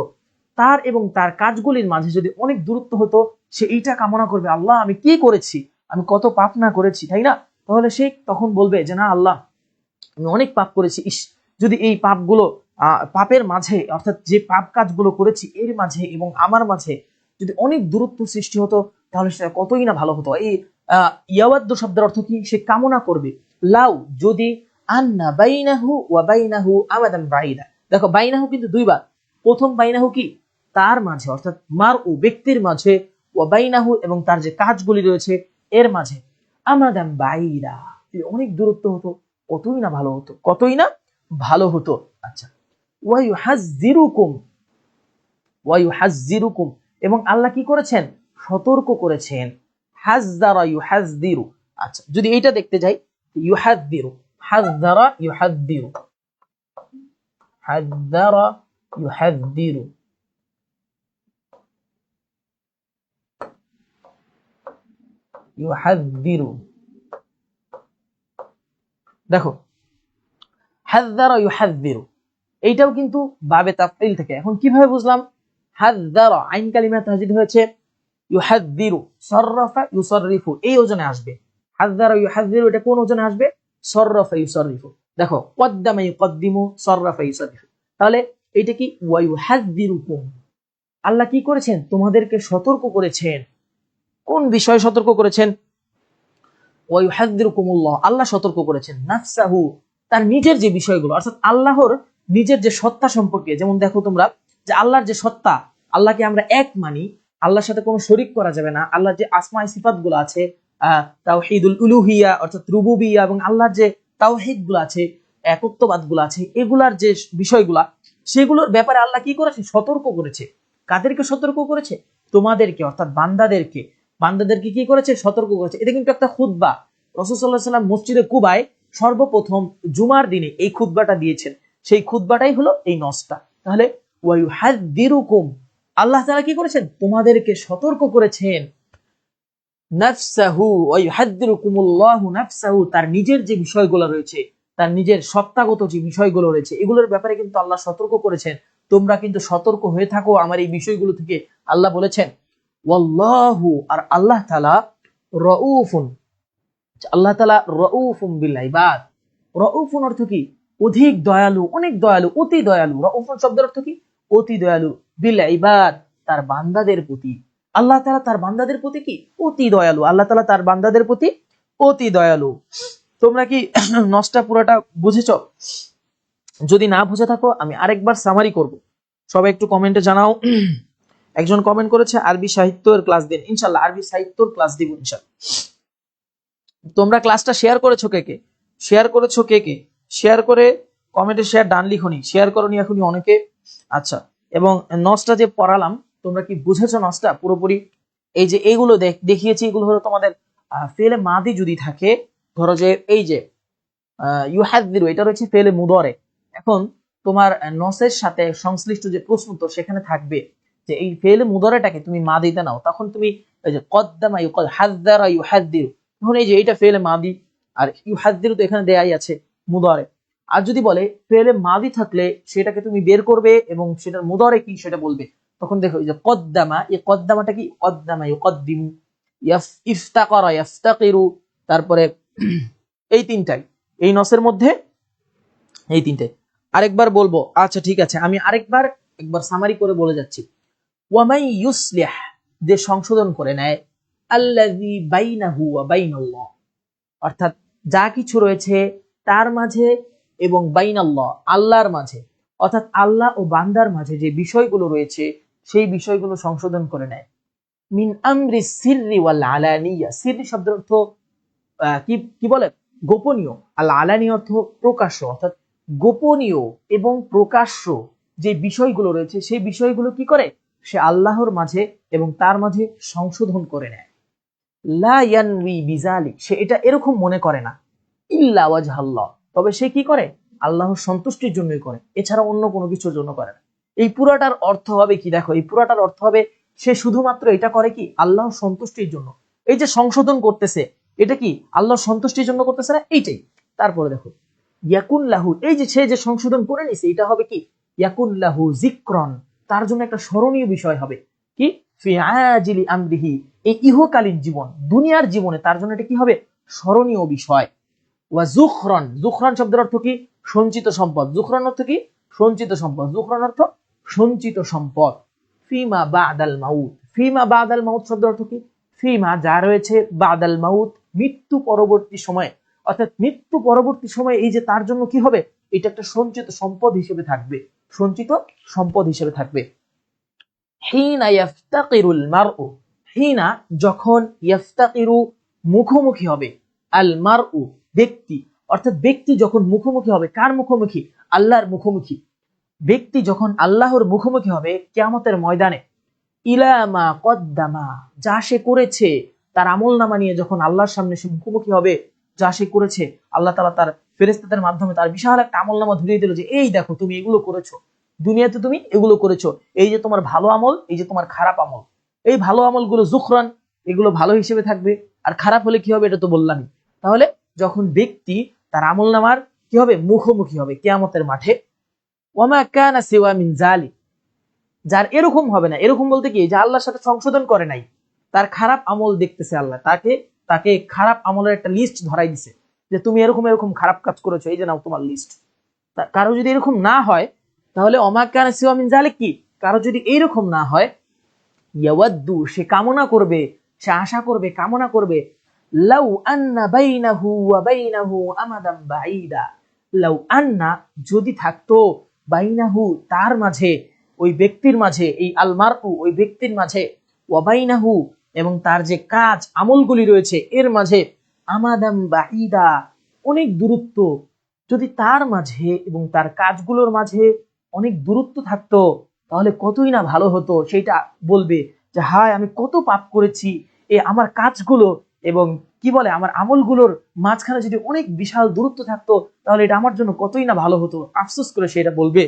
তার এবং তার কাজগুলির মাঝে যদি অনেক দূরত্ব হতো, সে এইটা কামনা করবে, আল্লাহ আমি কি করেছি, আমি কত পাপ না করেছি, তাই না? তাহলে সে তখন বলবে যে না আল্লাহ আমি অনেক পাপ করেছি, ইস যদি এই পাপগুলো পাপের মাঝে, অর্থাৎ যে পাপ কাজগুলো করেছি এর মাঝে এবং আমার মাঝে যদি অনেক দূরত্ব সৃষ্টি হতো তাহলে সেটা কতই না ভালো হতো। এই ইয়াওয়াদ্দু শব্দের অর্থ কি? সে কামনা করবে। লাউ যদি, আন্না বাইনাহু ওয়া বাইনাহু আমাদান বাঈদা। দেখো বাইনাহু কিন্তু দুইবার। প্রথম বাইনাহু কি? তার মাঝে, অর্থাৎ মারউ ব্যক্তির মাঝে, ওয়া বাইনাহু এবং তার যে কাজগুলি রয়েছে এর মাঝে, আমাদান বাঈদা অনেক দূরত্ব হতো, কতই না ভালো হতো, কতই না ভালো হতো। আচ্ছা, ওয়া ইউহাজ্জিরুকুম এবং আল্লাহ কি করেছেন? সতর্ক করেছেন। হাযযারা ইউহাযযিরু, আচ্ছা যদি এইটা দেখতে যাই, ইউহাযযিরু, হাযযারা ইউহাযযিরু, হাযযারা ইউহাযযিরু, ইউহাযযিরু, দেখো হাযযারা ইউহাযযিরু, এইটাও কিন্তু বাবে তাফঈল থেকে। এখন কিভাবে বুঝলাম? হাযযারা আইন কালিমা তাজদীদ হয়েছে, ইউহাযযিরু সাররাফা ইউসাররিফু এই ওজনে আসবে। হাযযারা ইউহাযযিরু এটা কোন ওজনে আসবে? সাররাফা ইউসাররিফু। দেখো কদ্দামা ইউকদ্দিমু সাররাফা ইউসাররিফু, তাহলে এটা কি? ওয়া ইউহাযযিরুকুম, আল্লাহ কি করেছেন? তোমাদেরকে সতর্ক করেছেন। কোন বিষয়ে সতর্ক করেছেন? ওয়া ইউহাযযিরুকুমুল্লাহ, আল্লাহ সতর্ক করেছেন নাফসাহু, তার নিজের যে বিষয়গুলো, অর্থাৎ আল্লাহর নিজের যে সত্তা সম্পর্কে। যেমন দেখো তোমরা যে আল্লাহর যে সত্তা, আল্লাহকে আমরা এক মানি, আল্লাহর সাথে কোনো শরীক করা যাবে না। আল্লাহর যে আসমা সিফাত গুলো আছে, তাওহীদুল উলুহিয়া অর্থাৎ রুবুবিয়্যাহ, এবং আল্লাহর যে তাওহীদ গুলো আছে, একত্ববাদ গুলো আছে, এগুলার যে বিষয়গুলা, সেগুলোর ব্যাপারে আল্লাহ কি করেছে? সতর্ক করেছে। কাদেরকে সতর্ক করেছে? তোমাদেরকে, অর্থাৎ বান্দাদেরকে। বান্দাদেরকে কি করেছে? সতর্ক করেছে। এটা কিন্তু একটা খুতবা। রাসূল সাল্লাল্লাহু আলাইহি ওয়াসাল্লাম মসজিদে কুবায় সর্বপ্রথম জুমার দিনে এই খুতবাটা দিয়েছেন। সেই খুতবাটাই হলো এই নসটা। তাহলে ওয়া ইউহাযযিরুকুম, আল্লাহ তাআলা কি করেছেন? তোমাদেরকে সতর্ক করেছেন। নাফসাহু ওয়া ইউহাযযিরুকুমুল্লাহু নাফসাহু, তার নিজের যে বিষয়গুলো রয়েছে, তার নিজের সত্তাগত যে বিষয়গুলো রয়েছে, এগুলোর ব্যাপারে কিন্তু আল্লাহ সতর্ক করেছেন। তোমরা কিন্তু সতর্ক হয়ে থাকো আমার এই বিষয়গুলো থেকে, আল্লাহ বলেছেন। ওয়াল্লাহু, আর আল্লাহ তাআলা রাউফুন, আল্লাহ তাআলা রাউফুন বিল ইবাদ। রাউফুন অর্থ কি? অধিক দয়ালু, অনেক দয়ালু, অতি দয়ালু। রাউফুন শব্দের অর্থ কি? অতি দয়ালু। বিল ইবাদ, তার বান্দাদের প্রতি। আল্লাহ তাআলা তার বান্দাদের প্রতি কি? অতি দয়ালু। আল্লাহ তাআলা তার বান্দাদের প্রতি অতি দয়ালু। তোমরা কি নসটা পুরোটা বুঝেছো? যদি না বুঝে থাকো আমি আরেকবার সামারি করব, সবাই একটু কমেন্টে জানাও। একজন কমেন্ট করেছে আরবি সাহিত্যের ক্লাস দিন। ইনশাআল্লাহ আরবি সাহিত্যের ক্লাস দিব ইনশাআল্লাহ। তোমরা ক্লাসটা শেয়ার করেছো কে কে? শেয়ার করেছো কে কে? শেয়ার করে কমেন্টে শেয়ার ডান লিখুনি, শেয়ার করনি এখনই অনেকে। আচ্ছা, এবং নসটা যে পড়ালাম, তোমরা কি বুঝেছো নসটা পুরোপুরি? এই যে এইগুলো দেখিয়েছি, এগুলো হলো তোমাদের ফেলে মাদি যদি থাকে, ধরো যে এই যে ইউহাযযিরু, এটা রয়েছে ফেলে মুদরে। এখন তোমার নসের সাথে সংশ্লিষ্ট যে প্রশ্ন উত্তর সেখানে থাকবে যে এই ফেলে মুদরেটাকে তুমি মাদিতে নাও, তখন তুমি এই যে কদ্দামা ইউকাদ, হাযযারা ইউহাযযিরু, তখন এই যে এইটা ফেলে মাদি, আর ইউহাযযিরু তো এখানে দেয়াই আছে মুদরে। আর যদি বলে ফেলে মাদি থাকলে সেটাকে তুমি বের করবে এবং সেটার মুদরে কি সেটা বলবে, তখন দেখো এই যে কদ্দামা, এই কদ্দামাটা কি? কদ্দামা ইউকদ্দিমু, ইফতাকারা ইফতাকিরু, তারপরে এই তিনটাই এই নসের মধ্যে, এই তিনটে। আরেকবার বলবো, আচ্ছা ঠিক আছে, আমি আরেকবার সামারি করে বলে যাচ্ছি। ওয়ামাই ইউসলিহ, যে সংশোধন করে নেয়, আল্লাযী বাইনাহু ওয়া বাইনাল্লাহ, অর্থাৎ যা কিছু রয়েছে তার মাঝে এবং বাইনাল্লাহ, আল্লাহর মাঝে, অর্থাৎ আল্লাহ ও বান্দার মাঝে যে বিষয়গুলো রয়েছে সেই বিষয়গুলো সংশোধন করে নেয়। মিন আমরি সিররি ওয়াল আলানিয়া, সিররি শব্দের অর্থ কি কি বলে? গোপনীয়। আল আলানি অর্থ প্রকাশ্য, অর্থাৎ গোপনীয় এবং প্রকাশ্য যে বিষয়গুলো রয়েছে সেই বিষয়গুলো কি করে? সে আল্লাহর মাঝে এবং তার মাঝে সংশোধন করে নেয়। লা ইয়ানউই বিযালিক, সে এটা এরকম মনে করে না, ইল্লা ওয়াজহাল্লাহ, তবে সে কি করে? আল্লাহর সন্তুষ্টির জন্যই করে, এছাড়া অন্য কোনো কিছুর জন্য করে না। এই পুরাটার অর্থ হবে কি? দেখো, এই পুরাটার অর্থ হবে সে শুধুমাত্র এটা করে কি? আল্লাহর সন্তুষ্টির জন্য। এই যে সংশোধন করতেছে, এটা কি আল্লাহর সন্তুষ্টির জন্য করতেছে না? এইটাই। তারপরে দেখো ইয়াকুন লাহু, এই যে সে যে সংশোধন করে নিছে, এটা হবে কি? ইয়াকুন লাহু যিকরন, তার জন্য একটা স্মরণীয় বিষয় হবে। কি? ফি আজিলি আমরিহি, এই ইহকালীন জীবন, দুনিয়ার জীবনে তার জন্য এটা কি হবে? স্মরণীয় বিষয়। ওয়া যুখরান, যুখরান শব্দের অর্থ কি? সঞ্চিত সম্পদ। যুখরান অর্থ কি? সঞ্চিত সম্পদ। যুখরান অর্থ সঞ্চিত সম্পদ। ফিমা বাদাল মাউত, ফিমা বাদাল মাউত শব্দের অর্থ কি? ফিমা যা রয়েছে, বাদাল মাউত মৃত্যু পরবর্তী সময়ে, অর্থাৎ মৃত্যু পরবর্তী সময়ে এই যে তার জন্য কি হবে? এটা একটা সঞ্চিত সম্পদ হিসেবে থাকবে, সঞ্চিত সম্পদ হিসেবে থাকবে। হিনা ইয়াফতাকিরুল মারউ, হিনা যখন, ইয়াফতাকিরু মুখোমুখি হবে, আল মারউ ব্যক্তি, অর্থাৎ ব্যক্তি যখন মুখোমুখি হবে, কার মুখোমুখি? আল্লাহর মুখোমুখি। ব্যক্তি যখন আল্লাহর মুখোমুখি হবে কিয়ামতের ময়দানে, ইলা মা কদ্দামা, যা সে করেছে, তার আমল নামা নিয়ে যখন আল্লাহর সামনে সে মুখোমুখি হবে, যা সে করেছে, আল্লাহ তাআলা তার ফেরেশতাদের মাধ্যমে তার বিশাল একটা আমল নামা ধরিয়ে দিল যে এই দেখো তুমি এগুলো করেছো, দুনিয়াতে তুমি এগুলো করেছো, এই যে তোমার ভালো আমল, এই যে তোমার খারাপ আমল, এই ভালো আমলগুলো যুখরান, এগুলো ভালো হিসেবে থাকবে, আর খারাপ হলে কি হবে এটা তো বললামই। তাহলে যখন ব্যক্তি তার আমল নামার কি হবে, মুখোমুখি হবে কিয়ামতের মাঠে, ওয়ামা কানা সিওয়া মিন যালিক, যার এরকম হবে না, এরকম বলতে কি, যে আল্লাহর সাথে সংশোধন করে নাই, তার খারাপ আমল দেখতেছে আল্লাহ, তাকে তাকে খারাপ আমলের একটা লিস্ট ধরাই দিছে যে তুমি এরকম এরকম খারাপ কাজ করেছো, এই যে নাও তোমার লিস্ট। কারো যদি এরকম না হয়, তাহলে ওমা কানা সিওয়া মিন যালিক কি, কারো যদি এইরকম না হয়, ইয়াওয়াদ্দু, সে কামনা করবে, সে আশা করবে, কামনা করবে, লাউ আন্না বাইনাহু ওয়া বাইনাহু আমাদাম বাঈদা, লাউ আন্না, যদি থাকতো, বাইনাহু, তার মাঝে, ওই ব্যক্তির মাঝে, এই আলমারউ, ওই ব্যক্তির মাঝে, ওয়া বাইনাহু, এবং তার যে কাজ আমলগুলি রয়েছে এর মাঝে, আমাদাম বাঈদা, অনেক দূরত্ব, যদি তার মাঝে এবং তার কাজগুলোর মাঝে অনেক দূরত্ব থাকতো, তাহলে কতই না ভালো হতো। সেইটা বলবে যে হায় আমি কত পাপ করেছি, এ আমার কাজগুলো এবং কি বলে আমার আমলগুলোর মাঝখানে যদি অনেক বিশাল দূরত্ব থাকতো, তাহলে এটা আমার জন্য কতই না ভালো হতো, আফসোস করে সেটা বলবে।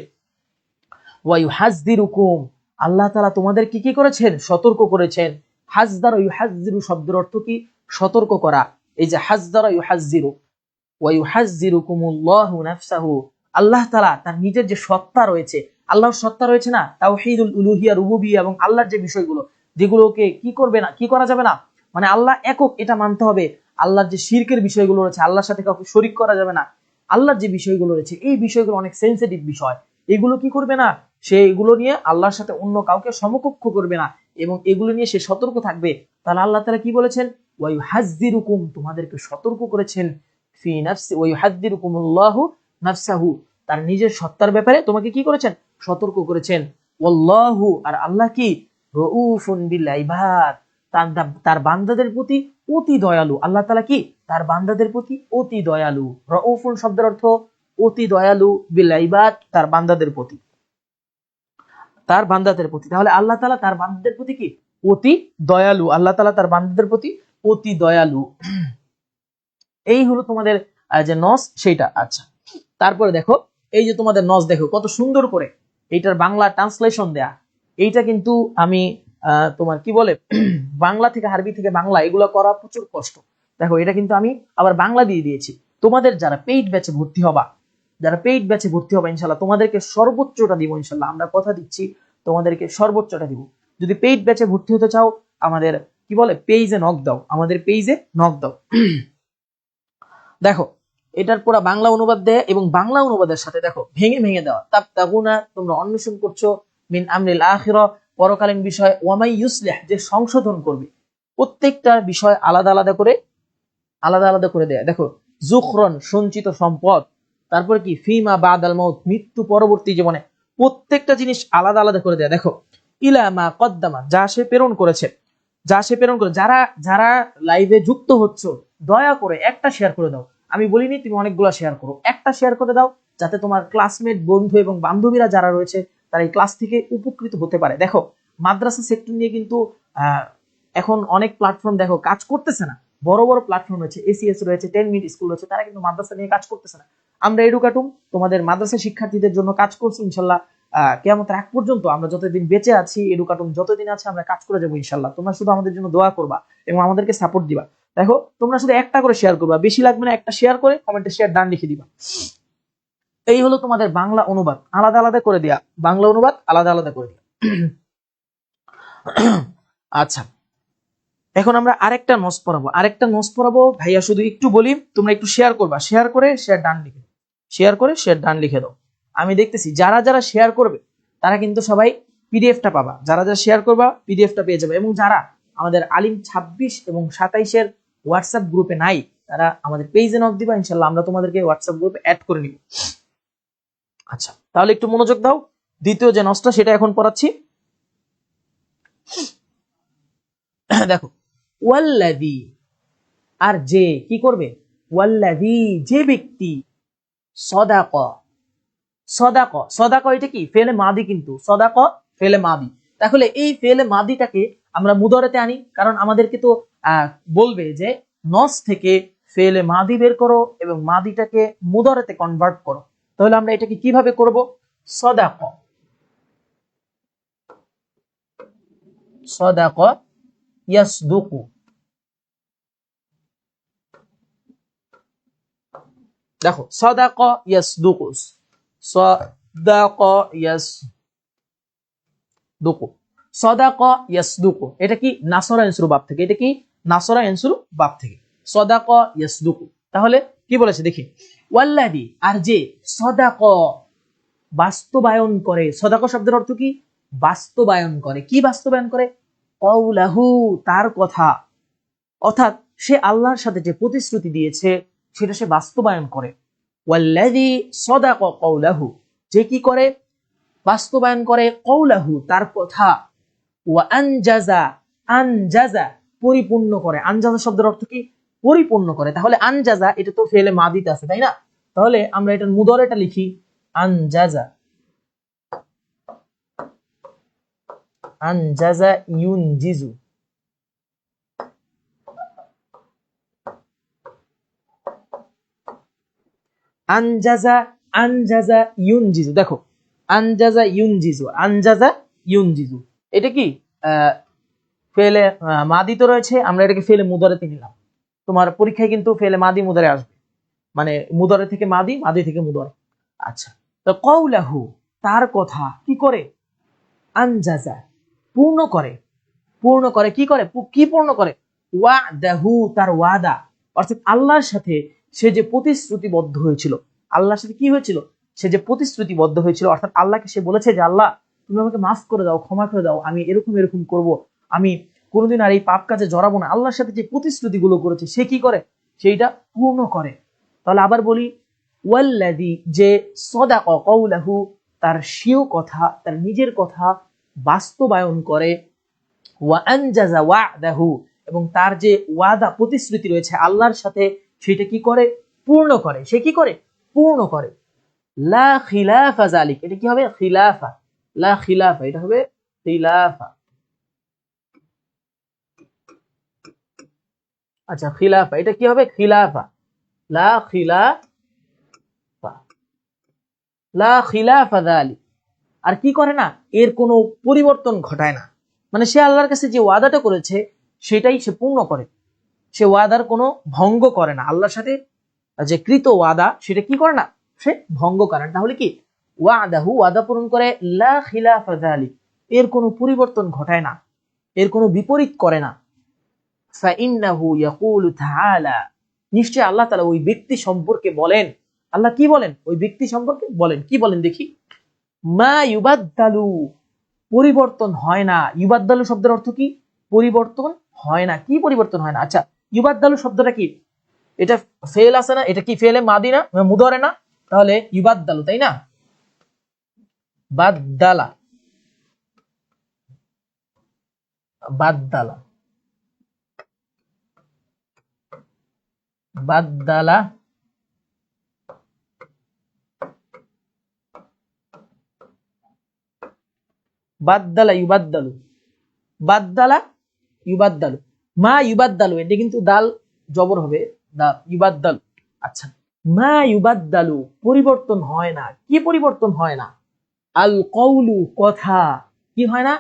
ওয়াইউহাযযিরুকুম, আল্লাহ তাআলা তোমাদের কি কি করেছেন, সতর্ক করেছেন। হাযযারা ইউহাযযিরু শব্দের অর্থ কি, সতর্ক করা। এই যে হাযযারা ইউহাযযিরু, ওয়াইউহাযযিরুকুমুল্লাহু নাফসাহু, আল্লাহ তাআলা তার নিজের যে সত্তা রয়েছে, আল্লাহর সত্তা রয়েছে না, তাওহীদুল উলুহিয়া, রুবুবিয়্যাহ এবং আল্লাহর যে বিষয়গুলো, যেগুলোকে কি করবে না, কি করা যাবে না, মানে আল্লাহ একক এটা মানতে হবে। আল্লাহর যে শিরকের বিষয়গুলো রয়েছে, আল্লাহর সাথে কাউকে শরীক করা যাবে না, আল্লাহর যে বিষয়গুলো রয়েছে, এই বিষয়গুলো অনেক সেনসিটিভ বিষয়, এগুলো কি করবে না, সে এগুলো নিয়ে আল্লাহর সাথে অন্য কাউকে সমকক্ষ করবে না, এবং এগুলো নিয়ে সে সতর্ক থাকবে। তাহলে আল্লাহ তাআলা কি বলেছেন, ওয়াইউহাযযিরুকুম, তোমাদেরকে সতর্ক করেছেন, ফি নাফসি ওয়াইউহাযযিরুকুমুল্লাহু নাফসাহু, তার নিজের সত্তার ব্যাপারে তোমাকে কি করেছেন, সতর্ক করেছেন। ওয়াল্লাহু, আর আল্লাহ কি, রউফুন বিল ইবাদ, তার বান্দাদের প্রতি অতি দয়ালু। আল্লাহ তাআলা কি, তার বান্দাদের প্রতি অতি দয়ালু। রউফুন শব্দের অর্থ অতি দয়ালু, বিল ইবাদ, তার বান্দাদের প্রতি, তার বান্দাদের প্রতি। তাহলে আল্লাহ তাআলা তার বান্দাদের প্রতি কি, অতি দয়ালু। আল্লাহ তাআলা তার বান্দাদের প্রতি অতি দয়ালু। এই হলো তোমাদের যে নস সেইটা। আচ্ছা, তারপরে দেখো, এই যে তোমাদের নস দেখো কত সুন্দর করে এইটার বাংলা ট্রান্সলেশন দেয়া। এইটা কিন্তু আমি তোমার কি বলে বাংলা থেকে আরবি থেকে বাংলা এগুলো করা প্রচুর কষ্ট। দেখো এটা কিন্তু আমি আবার বাংলা দিয়ে দিয়েছি। তোমাদের যারা পেইড ব্যাচে ভর্তি হবা, যারা পেইড ব্যাচে ভর্তি হবা, ইনশাল্লাহ তোমাদেরকে সর্বোচ্চটা দিব, ইনশাল্লাহ আমরা কথা দিচ্ছি তোমাদেরকে সর্বোচ্চটা দিব। যদি পেইড ব্যাচে ভর্তি হতে চাও, আমাদের কি বলে পেজে নক দাও, আমাদের পেজে নক দাও। দেখো এটার পুরো বাংলা অনুবাদ দেয়, এবং বাংলা অনুবাদের সাথে দেখো ভেঙে ভেঙে দেওয়া, তাবতাগুনা, তোমরা অন্বেষণ করছো, মিন আমরিল আখিরা, পরকালীন বিষয়, ওয়ামাই ইউসলিহ, যে সংশোধন করবে। প্রত্যেকটা বিষয় আলাদা আলাদা করে দেয়। দেখো যুখরন, সঞ্চিত সম্পদ, তারপরে কি ফিমা বাদাল মাউত, মৃত্যু পরবর্তী জীবনে, প্রত্যেকটা জিনিস আলাদা আলাদা করে দেয়। দেখো ইলা মা কদ্দামা, যা সে প্রেরণ করেছে, যা সে প্রেরণ করে। যারা যারা লাইভে যুক্ত হচ্ছ, দয়া করে একটা শেয়ার করে দাও। আমি বলিনি তুমি অনেকগুলো শেয়ার করো, একটা শেয়ার করে দাও, যাতে তোমার ক্লাসমেট, বন্ধু এবং বান্ধবীরা যারা রয়েছে তারা এই ক্লাস থেকে উপকৃত হতে পারে। দেখো মাদ্রাসা সেক্টর নিয়ে কিন্তু এখন অনেক প্ল্যাটফর্ম দেখো কাজ করতেছে না। বড় বড় প্ল্যাটফর্ম রয়েছে, এসিএস রয়েছে, 10 মিনিট স্কুল রয়েছে, তারা কিন্তু মাদ্রাসা নিয়ে কাজ করতেছে না। আমরা এডুকাটুম তোমাদের মাদ্রাসা শিক্ষার্থীদের জন্য কাজ করছি, ইনশাল্লাহ কিয়ামতের আগ পর্যন্ত আমরা যতদিন বেঁচে আছি, এডুকাটুম যতদিন আছে আমরা কাজ করে যাবো ইনশাল্লাহ। তোমরা শুধু আমাদের জন্য দোয়া করবা এবং আমাদেরকে সাপোর্ট দিবা। দেখো তোমরা শুধু একটা করে শেয়ার করবা, বেশি লাগবে না, একটা শেয়ার করে কমেন্টে শেয়ার ডান লিখে দিবা। এই হলো তোমাদের বাংলা অনুবাদ, আলাদা আলাদা করে দেয়া, বাংলা অনুবাদ আলাদা আলাদা করে দেয়া। আচ্ছা, এখন আমরা আরেকটা নস পড়াবো ভাইয়া। শুধু একটু বলি, তোমরা একটু শেয়ার করবা, শেয়ার করে শেয়ার ডান লিখে দাও। আমি দেখতেছি যারা যারা শেয়ার করবে তারা কিন্তু সবাই পিডিএফটা পাবা, যারা যারা শেয়ার করবা পিডিএফটা পেয়ে যাবে। এবং যারা আমাদের আলিম 26 এবং 27-এর হোয়াটসঅ্যাপ গ্রুপে নাই, তারা আমাদের পেজে নক দিবা, ইনশাল্লাহ আমরা তোমাদেরকে হোয়াটসঅ্যাপ গ্রুপে অ্যাড করে নিব। আচ্ছা, তাহলে একটু মনোযোগ দাও। দ্বিতীয় যে নসটা সেটা এখন পড়াচ্ছি। দেখো ওয়াল্লাযী, আর যে কি করবে, ওয়াল্লাযী, যে ব্যক্তি, সদাকা, এটা কি ফেলে মাদি, কিন্তু সদাকা ফেলে মাদি, তাহলে এই ফেলে মাদিটাকে আমরা মুদারেতে আনি, কারণ আমাদেরকে তো বলবে যে নস থেকে ফেলে মাদি বের করো এবং মাদিটাকে মুদারেতে কনভার্ট করো। তাহলে আমরা এটাকে কিভাবে করব? সদাক, সদাক ইয়াসদুকু। দেখো সদাক ইয়াসদুকু, সদাক ইয়াসদুকু, সদাক ইয়াসদুকু। এটা কি নাসরা ইয়ানসুরু বাব থেকে, এটা কি নাসরা ইয়ানসুরু বাব থেকে, সদাক ইয়াসদুকু। তাহলে কি বলেছে দেখি, ওয়াল্লাদি, আর যে সদাক বাস্তবায়ন করে। সদাক শব্দের অর্থ কি? বাস্তবায়ন করে। কি বাস্তবায়ন করে? কওলাহু, তার কথা, অর্থাৎ সে আল্লাহর সাথে যে প্রতিশ্রুতি দিয়েছে সেটা সে বাস্তবায়ন করে। ওয়াল্লাযী সাদাক কওলাহু, যে কি করে? বাস্তবায়ন করে কওলাহু, তার কথা। ওয়া আনজাজা, আনজাজা পরিপূর্ণ করে। আনজাজা শব্দের অর্থ কি? পরিপূর্ণ করে। তাহলে আনজাজা এটা তো ফেলে মাদিতে আছে, তাই না? তাহলে আমরা এটার মুদারেটা লিখি আনজাজা, আনজাজা ইউনজিজু। আনজাজা, আনজাজা ইউনজিজু। দেখো আনজাজা ইউনজিজু, আনজাজা ইউনজিজু, এটা কি ফেলে মাদি তো রয়েছে, আমরা এটাকে ফেলে মুদারেতে নিলাম। তোমার পরীক্ষায় কিন্তু ফেলে মাদি মুদারে আসবে, মানে মুদারে থেকে মাদি, মাদি থেকে মুদারে। আচ্ছা, তো কওলাহু, তার কথা কি করে? আনজাজা পূর্ণ করে। পূর্ণ করে কি করে? কি পূর্ণ করে? ওয়াদাহু, তার ওয়াদা, অর্থাৎ আল্লাহর সাথে সে যে প্রতিশ্রুতিবদ্ধ হয়েছিল। আল্লাহর সাথে কি হয়েছিল? সে যে প্রতিশ্রুতিবদ্ধ হয়েছিল, অর্থাৎ আল্লাহকে সে বলেছে যে আল্লাহ তুমি আমাকে মাফ করে দাও, ক্ষমা করে দাও, আমি এরকম এরকম করব, আমি কোনোদিন আর এই পাপ কাজে জড়াবো না। আল্লাহর সাথে যে প্রতিশ্রুতিগুলো করেছে সে কি করে? সেইটা পূর্ণ করে। তাহলে আবার বলি, ওয়াল্লাযী, যে সাদাক কওলাহু, তার স্বীয় কথা, তার নিজের কথা বাস্তবায়ন করে। ওয়া আনজাজা ওয়াদাহু, এবং তার যে ওয়াদা প্রতিশ্রুতি রয়েছে আল্লাহর সাথে সেটা কি করে? পূর্ণ করে। সে কি করে? পূর্ণ করে। লা খিলাফা যালিক, এটা কি হবে? খিলাফা, লা খিলাফা, এটা হবে খিলাফা। আচ্ছা, খিলাফা, এটা কি হবে? খিলাফা, লা খিলাফা, লা খিলাফা যালিক। আর কি করে না? এর কোনো পরিবর্তন ঘটায় না। মানে সে আল্লাহর কাছে যে ওয়াদাটা করেছে সেটাই সে পূর্ণ করে। সে ওয়াদার কোনো ভঙ্গ করে না। আল্লাহর সাথে যে কৃত ওয়াদা সেটা কি করে না? সে ভঙ্গ করে না। তাহলে কি? ওয়াদাহু, ওয়াদা পূরণ করে। লা খিলাফা যালিক, এর কোনো পরিবর্তন ঘটায় না, এর কোনো বিপরীত করে না। ফাইন্নাহু ইয়াকুলু তাআলা, নিশ্চয় আল্লাহ তাআলা ওই ব্যক্তি সম্পর্কে বলেন। আল্লাহ কি বলেন? ওই ব্যক্তি সম্পর্কে বলেন। কি বলেন দেখি, মা ইউবাদদালু, পরিবর্তন হয় না। ইউবাদদালু শব্দের অর্থ কি? পরিবর্তন হয় না। কি পরিবর্তন হয় না? আচ্ছা, ইউবাদদালু শব্দটা কি? এটা ফেল আছে না? এটা কি ফেলে মাদি না, মুদারে না? তাহলে ইউবাদদালু, তাই না? বাদদালা, বাদদালা, বাদদালা, বাদদালা ইউবাদদালু, বাদদালা ইউবাদদালু। মা ইউবাদদালু, এটা কিন্তু দাল জবর হবে, দা ইউবাদদালু। আচ্ছা, মা ইউবাদদালু, পরিবর্তন হয় না। কি পরিবর্তন হয় না? আল কওলু, কথা। কি হয় না?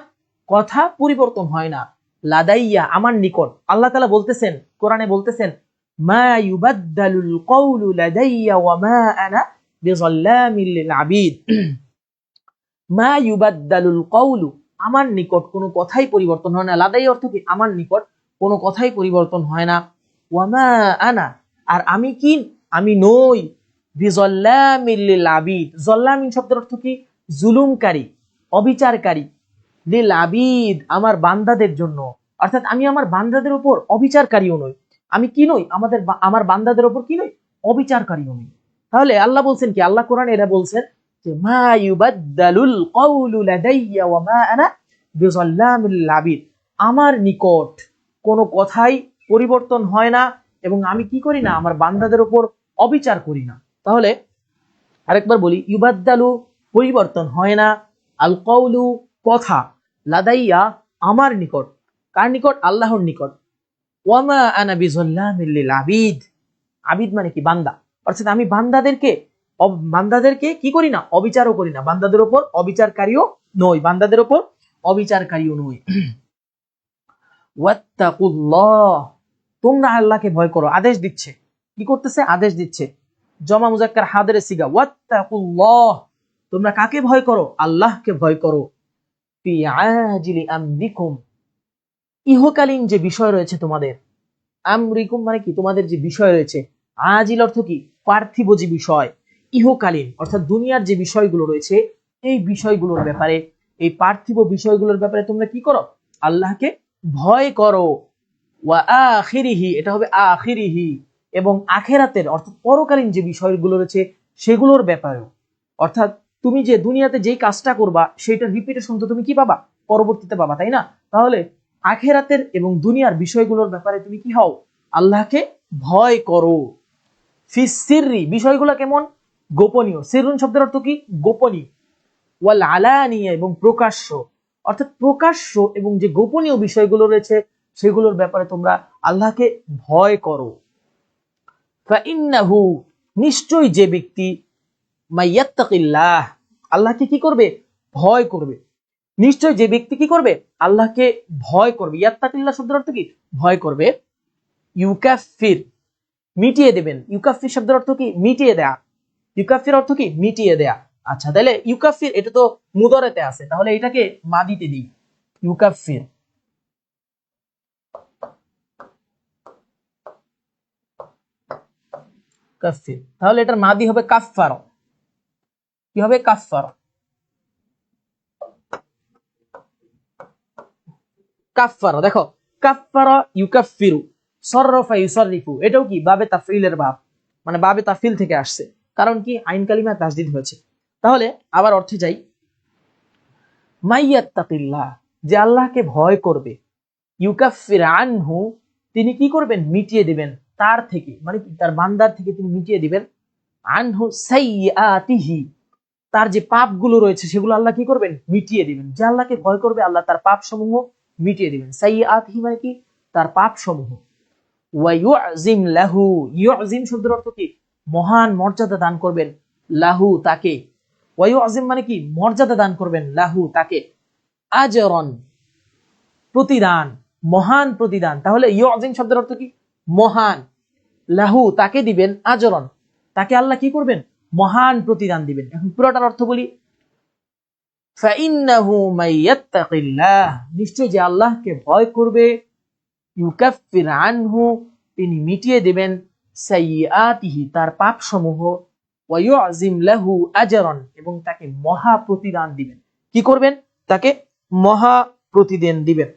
কথা পরিবর্তন হয় না। লাদাইয়া, আমার নিকট। আল্লাহ তাআলা বলতেছেন, কোরআনে বলতেছেন, মা ইউবাদদালুল কওলু লাদাইয়া ওয়া মা আনা বিযাল্লামিল লিল আবিদ। মা ইউবাদদালুল কওলু, আমার নিকট কোনো কথাই পরিবর্তন হয় না। লাদাই অর্থ কি? আমার নিকট কোনো কথাই পরিবর্তন হয় না। ওয়া মা আনা, আর আমি কি? আমি নই। বিযাল্লামিল লিল আবিদ, যাল্লামিন শব্দের অর্থ কি? জুলুমকারী, অবিচারকারী। লিল আবিদ, আমার বান্দাদের জন্য। অর্থাৎ আমি আমার বান্দাদের উপর অবিচারকারীও নই। আমি কি নই? আমার বান্দাদের উপর কি নই? অবিচারকারীও নই। তাহলে আল্লাহ বলছেন কি? আল্লাহ কোরআনে এটা বলছেন যে মা ইউবাদদালুল কওলু লাদাইয়া ওয়া মা আনা বিযাল্লামিল আবিদ, আমার নিকট কোনো কথাই পরিবর্তন হয় না এবং আমি কি করি না? আমার বান্দাদের উপর অবিচার করি না। তাহলে আরেকবার বলি, ইউবাদদালু পরিবর্তন হয় না, আল কওলু কথা, লাদাইয়া আমার নিকট, কার নিকট? আল্লাহর নিকট। ওয়ামা আনা বিযাল্লামিল লিল আবিদ, আবিদ মানে কি? বান্দা। অর্থাৎ আমি বান্দাদেরকে কি করি না? অবিচারও করি না, বান্দাদের উপর অবিচারকারীও নই, বান্দাদের উপর অবিচারকারীও নই। ওয়াত্তাকুল্লাহ, তোমরা আল্লাহকে ভয় করো। আদেশ দিচ্ছে, কি করতেছে? আদেশ দিচ্ছে। জমা মুজাক্কার হাদের সিগা, ওয়াত্তাকুল্লাহ, তোমরা কাকে ভয় করো? আল্লাহকে ভয় করো। ফি আজিলি আমরিকুম, ইহকালীন যে বিষয় রয়েছে তোমাদের। আমরিকুম মানে কি? তোমাদের যে বিষয় রয়েছে। আজিল অর্থ কি? পার্থিব যে বিষয়। ইহকালীন অর্থাৎ দুনিয়ার যে বিষয়গুলো রয়েছে, এই বিষয়গুলোর ব্যাপারে, এই পার্থিব বিষয়গুলোর ব্যাপারে তোমরা কি করো? আল্লাহকে ভয় করো। ওয়া আখিরিহি, এটা হবে আখিরিহি, এবং আখেরাতের অর্থাৎ পরকালীন যে বিষয়গুলো রয়েছে সেগুলোর ব্যাপারেও। অর্থাৎ তুমি যে দুনিয়াতে যেই কাজটা করবা সেটা রিপিটেশন তো তুমি কি পাবা? পরবর্তীতে পাবা, তাই না? তাহলে আখেরাতের এবং দুনিয়ার বিষয়গুলোর ব্যাপারে তুমি কি হও? আল্লাহকে ভয় করো। ফিসিররি, বিষয়গুলো কেমন? গোপনীয়। সিররুন শব্দের অর্থ কি? গোপনীয়। ওয়াল আলানিয়া, এবং প্রকাশ্য। অর্থাৎ প্রকাশ্য এবং যে গোপনীয় বিষয়গুলো রয়েছে সেগুলোর ব্যাপারে তোমরা আল্লাহকে ভয় করো। ফাইন্নাহু, নিশ্চয়ই যে ব্যক্তি, মাইয়াত্তাকিল্লাহ, আল্লাহকে কি করবে? ভয় করবে। নিশ্চয় যে ব্যক্তি কি করবে? আল্লাহকে ভয় করবে। ইয়াত্তাকিল্লাহ শব্দের অর্থ কি? ভয় করবে। ইউকাফির, মিটিয়ে দেবেন। ইউকাফির শব্দের অর্থ কি? মিটিয়ে দেয়া। ইউকাফির অর্থ কি? মিটিয়ে দেয়া। আচ্ছা, তাহলে ইউকাফির এটা তো মুদরেতে আছে, তাহলে এটাকে মাদিতে দিই। ইউকাফির, কাফির, তাহলে এটার মাদি হবে কাফফার। কি হবে? কাফফার। কাফফারা, দেখো, কাফফারা ইউকাফিরু, সররফা ইউসাররিফু, এটাও কি? বাবে তাফইলের ভাব, মানে বাবে তাফইল থেকে আসছে। কারণ কি? আইন কালিমা তাসদিদ হয়েছে। তাহলে আবার অর্থে যাই। মাইয়াত্তাকিল্লাহ, যে আল্লাহকে ভয় করবে। ইউকাফির আনহু, তিনি কি করবেন? মিটিয়ে দিবেন তার থেকে, মানে কি? তার বান্দার থেকে তিনি মিটিয়ে দিবেন। আনহু সাইয়্যাতিহি, তার যে পাপগুলো রয়েছে সেগুলো আল্লাহ কি করবেন? মিটিয়ে দিবেন। যে আল্লাহকে ভয় করবে আল্লাহ তার পাপ সমূহ মিটিয়ে দিবেন। সাইয়্যাতিহি মানে কি? তার পাপ সমূহ। ওয়া ইউযিম লাহু, ইউযিম শব্দের অর্থ কি? মহান মর্যাদা দান করবেন। লাহু, তাকে। ওয়া ইউযিম মানে কি? মর্যাদা দান করবেন। লাহু, তাকে। আজরান, প্রতিদান, মহান প্রতিদান। তাহলে ইউযিম শব্দের অর্থ কি? মহান। লাহু, তাকে দিবেন। আজরান, তাকে আল্লাহ কি করবেন? মহান প্রতিদান দিবেন। এখন পুরোটার অর্থ বলি। ফাইন্নাহু মাইয়াত্তাকিল্লাহ, নিশ্চয় যে আল্লাহকে ভয় করবে। ইউকাফির আনহু, তিনি মিটিয়ে দেবেন। সাইয়্যাতিহি, তার পাপ সমূহ। ওয়া ইউযিম লাহু আজরান, এবং তাকে মহা প্রতিদান দিবেন। কি করবেন? তাকে মহা প্রতিদান দিবেন।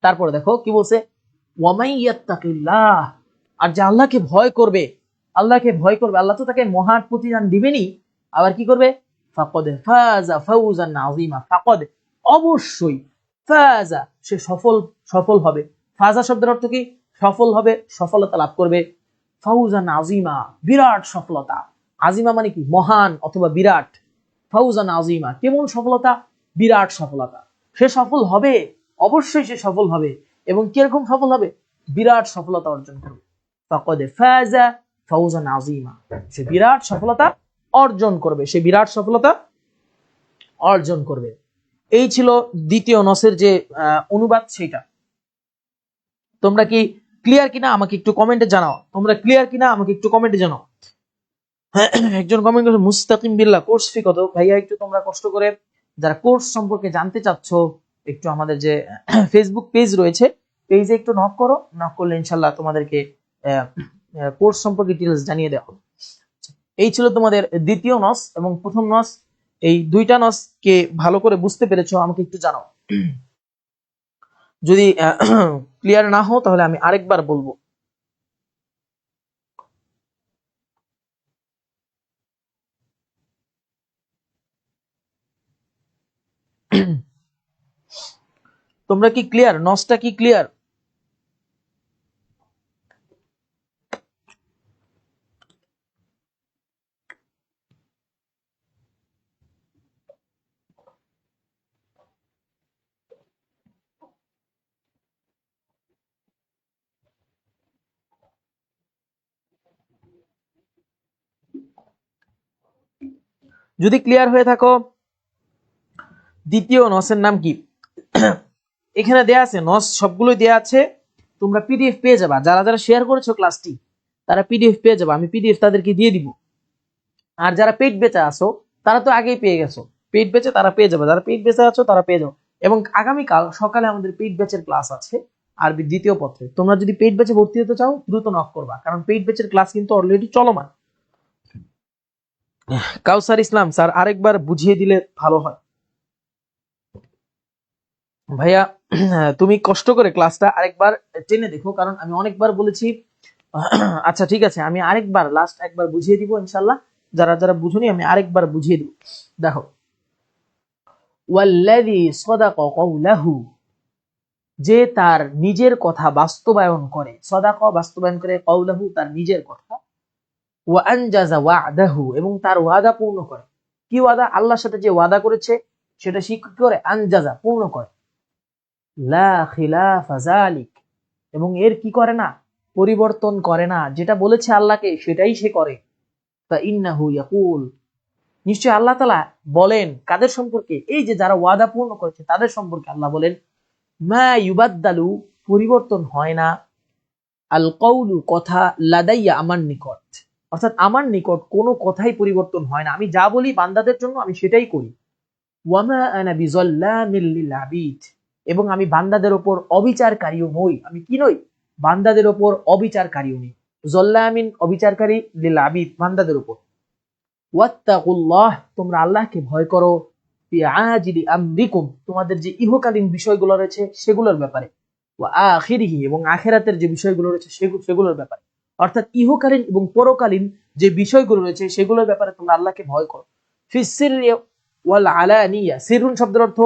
তারপরে দেখো কি বলছে? ওয়ামাইয়াত্তাকিল্লাহ, আর যে আল্লাহকে ভয় করবে, আল্লাহকে ভয় করবে, আল্লাহ তো তাকে মহান প্রতিদান দিবেনই, আবার কি করবে? ফাকাদ ফাজা ফাউজান আযীমা, ফাকাদ, অবশ্যই, ফাজা, সে সফল হবে। ফাজা শব্দের অর্থ কি? সফল হবে, সফলতা লাভ করবে। ফাউজান আযীমা, বিরাট সফলতা। আযীমা মানে কি? মহান অথবা বিরাট। ফাউজান আযীমা, কেমন সফলতা? বিরাট সফলতা। সে সফল হবে, অবশ্যই সে সফল হবে। এবং কিরকম সফল হবে? বিরাট সফলতা অর্জন করবে। ফাকাদ ফাজা ফাউজান আযীমা, সে বিরাট সফলতা অর্জন করবে, সে বিরাট সফলতা অর্জন করবে। এই ছিল দ্বিতীয় নসের যে অনুবাদ, সেটা। তোমরা কি ক্লিয়ার কিনা আমাকে একটু কমেন্টে জানাও। তোমরা ক্লিয়ার কিনা আমাকে একটু কমেন্টে জানাও। একজন কমেন্ট করেছে মুস্তাকিম বিল্লাহ, কোর্স ফি কত? ভাইয়া একটু তোমরা কষ্ট করে যারা কোর্স সম্পর্কে জানতে চাচ্ছ, একটু আমাদের যে ফেসবুক পেজ রয়েছে, পেজে একটু নক করো। নক করলে ইনশাল্লাহ তোমাদেরকে কোর্স সম্পর্কে ডিটেইলস জানিয়ে দেওয়া হবে। এই ছিল তোমাদের দ্বিতীয় নস এবং প্রথম নস। এই দুইটা নস কে ভালো করে বুঝতে পেরেছো আমাকে একটু জানাও। যদি ক্লিয়ার না হও তাহলে আমি আরেকবার বলবো। তোমরা কি ক্লিয়ার? নসটা কি ক্লিয়ার? যদি ক্লিয়ার হয়ে থাকো, দ্বিতীয় নসের নাম কি? এখানে দেয়া আছে, নস সবগুলোই দেয়া আছে, তোমরা পিডিএফ পেয়ে যাবা। যারা যারা শেয়ার করেছো ক্লাসটি তারা পিডিএফ পেয়ে যাবা, আমি পিডিএফ তাদেরকে দিয়ে দিব। আর যারা পেইড বেচে আসো তারা তো আগেই পেয়ে গেছো, পেইড বেচে তারা পেয়ে যাবে, যারা পেইড বেচে আছো তারা পেয়ে যাও। এবং আগামীকাল সকালে আমাদের পেইড ব্যাচের ক্লাস আছে আরবি দ্বিতীয় পত্রে। তোমরা যদি পেইড ব্যাচে ভর্তি হতে চাও দ্রুত নক করবা, কারণ পেইড ব্যাচের ক্লাস কিন্তু অলরেডি চলমান। কাউসার ইসলাম স্যার আরেকবার বুঝিয়ে দিলে ভালো হয়। ভাইয়া তুমি কষ্ট করে ক্লাসটা আরেকবার টেনে দেখো, কারণ আমি অনেকবার বলেছি। আচ্ছা ঠিক আছে, আমি আরেকবার লাস্ট একবার বুঝিয়ে দিব ইনশাল্লাহ। যারা যারা বুঝুনি আমি আরেকবার বুঝিয়ে দিব। দেখো, ওয়াল্লাযী সাদাকা কওলাহু, যে তার নিজের কথা বাস্তবায়ন করে, সাদাকা বাস্তবায়ন করে, কওলাহু তার নিজের কথা, ওয়া আনজাযা ওয়া'দাহু এবং তার ওয়াদা পূর্ণ করে। কি ওয়াদা? আল্লাহর সাথে যে ওয়াদা করেছে সেটা সে কি করে? আনজাযা পূর্ণ করে। লা খিলাফা যালিক, এবং এর কি করে না? পরিবর্তন করে না। যেটা বলেছে আল্লাহকে সেটাই সে করে। ফা ইন্নাহু ইয়াকুল, নিশ্চয় আল্লাহ তাআলা বলেন কাদের সম্পর্কে? এই যে যারা ওয়াদা পূর্ণ করেছে তাদের সম্পর্কে আল্লাহ বলেন, মা ইউবাদদালু, পরিবর্তন হয় না, আল কওলু কথা, লাদাইয়া আমার নিকট, অর্থাৎ আমার নিকট কোনো কথাই পরিবর্তন হয় না। আমি যা বলি বান্দাদের জন্য আমি সেটাই করি। ওয়ামা আনা বিযাল্লামিল লিল আবিদ, এবং আমি বান্দাদের উপর অবিচারকারীও নই। আমি কি নই? বান্দাদের উপর অবিচারকারীও নই। যল্লামিন অবিচারকারী, লিল আবিদ বান্দাদের উপর। ওয়াত্তাকুল্লাহ, তোমরা আল্লাহকে ভয় করো, ফি আজিলি আমরিকুম, তোমাদের যে ইহকালীন বিষয়গুলো রয়েছে সেগুলোর ব্যাপারে, ওয়া আখিরিহি, এবং আখিরাতের যে বিষয়গুলো রয়েছে সেগুলোর ব্যাপারে। অর্থাৎ ইহকালীন এবং পরকালীন যে বিষয়গুলো রয়েছে সেগুলোর ব্যাপারে তোমরা আল্লাহকে ভয় করো। ফি সিররি ওয়াল আলানিয়া, সিররুন শব্দের অর্থ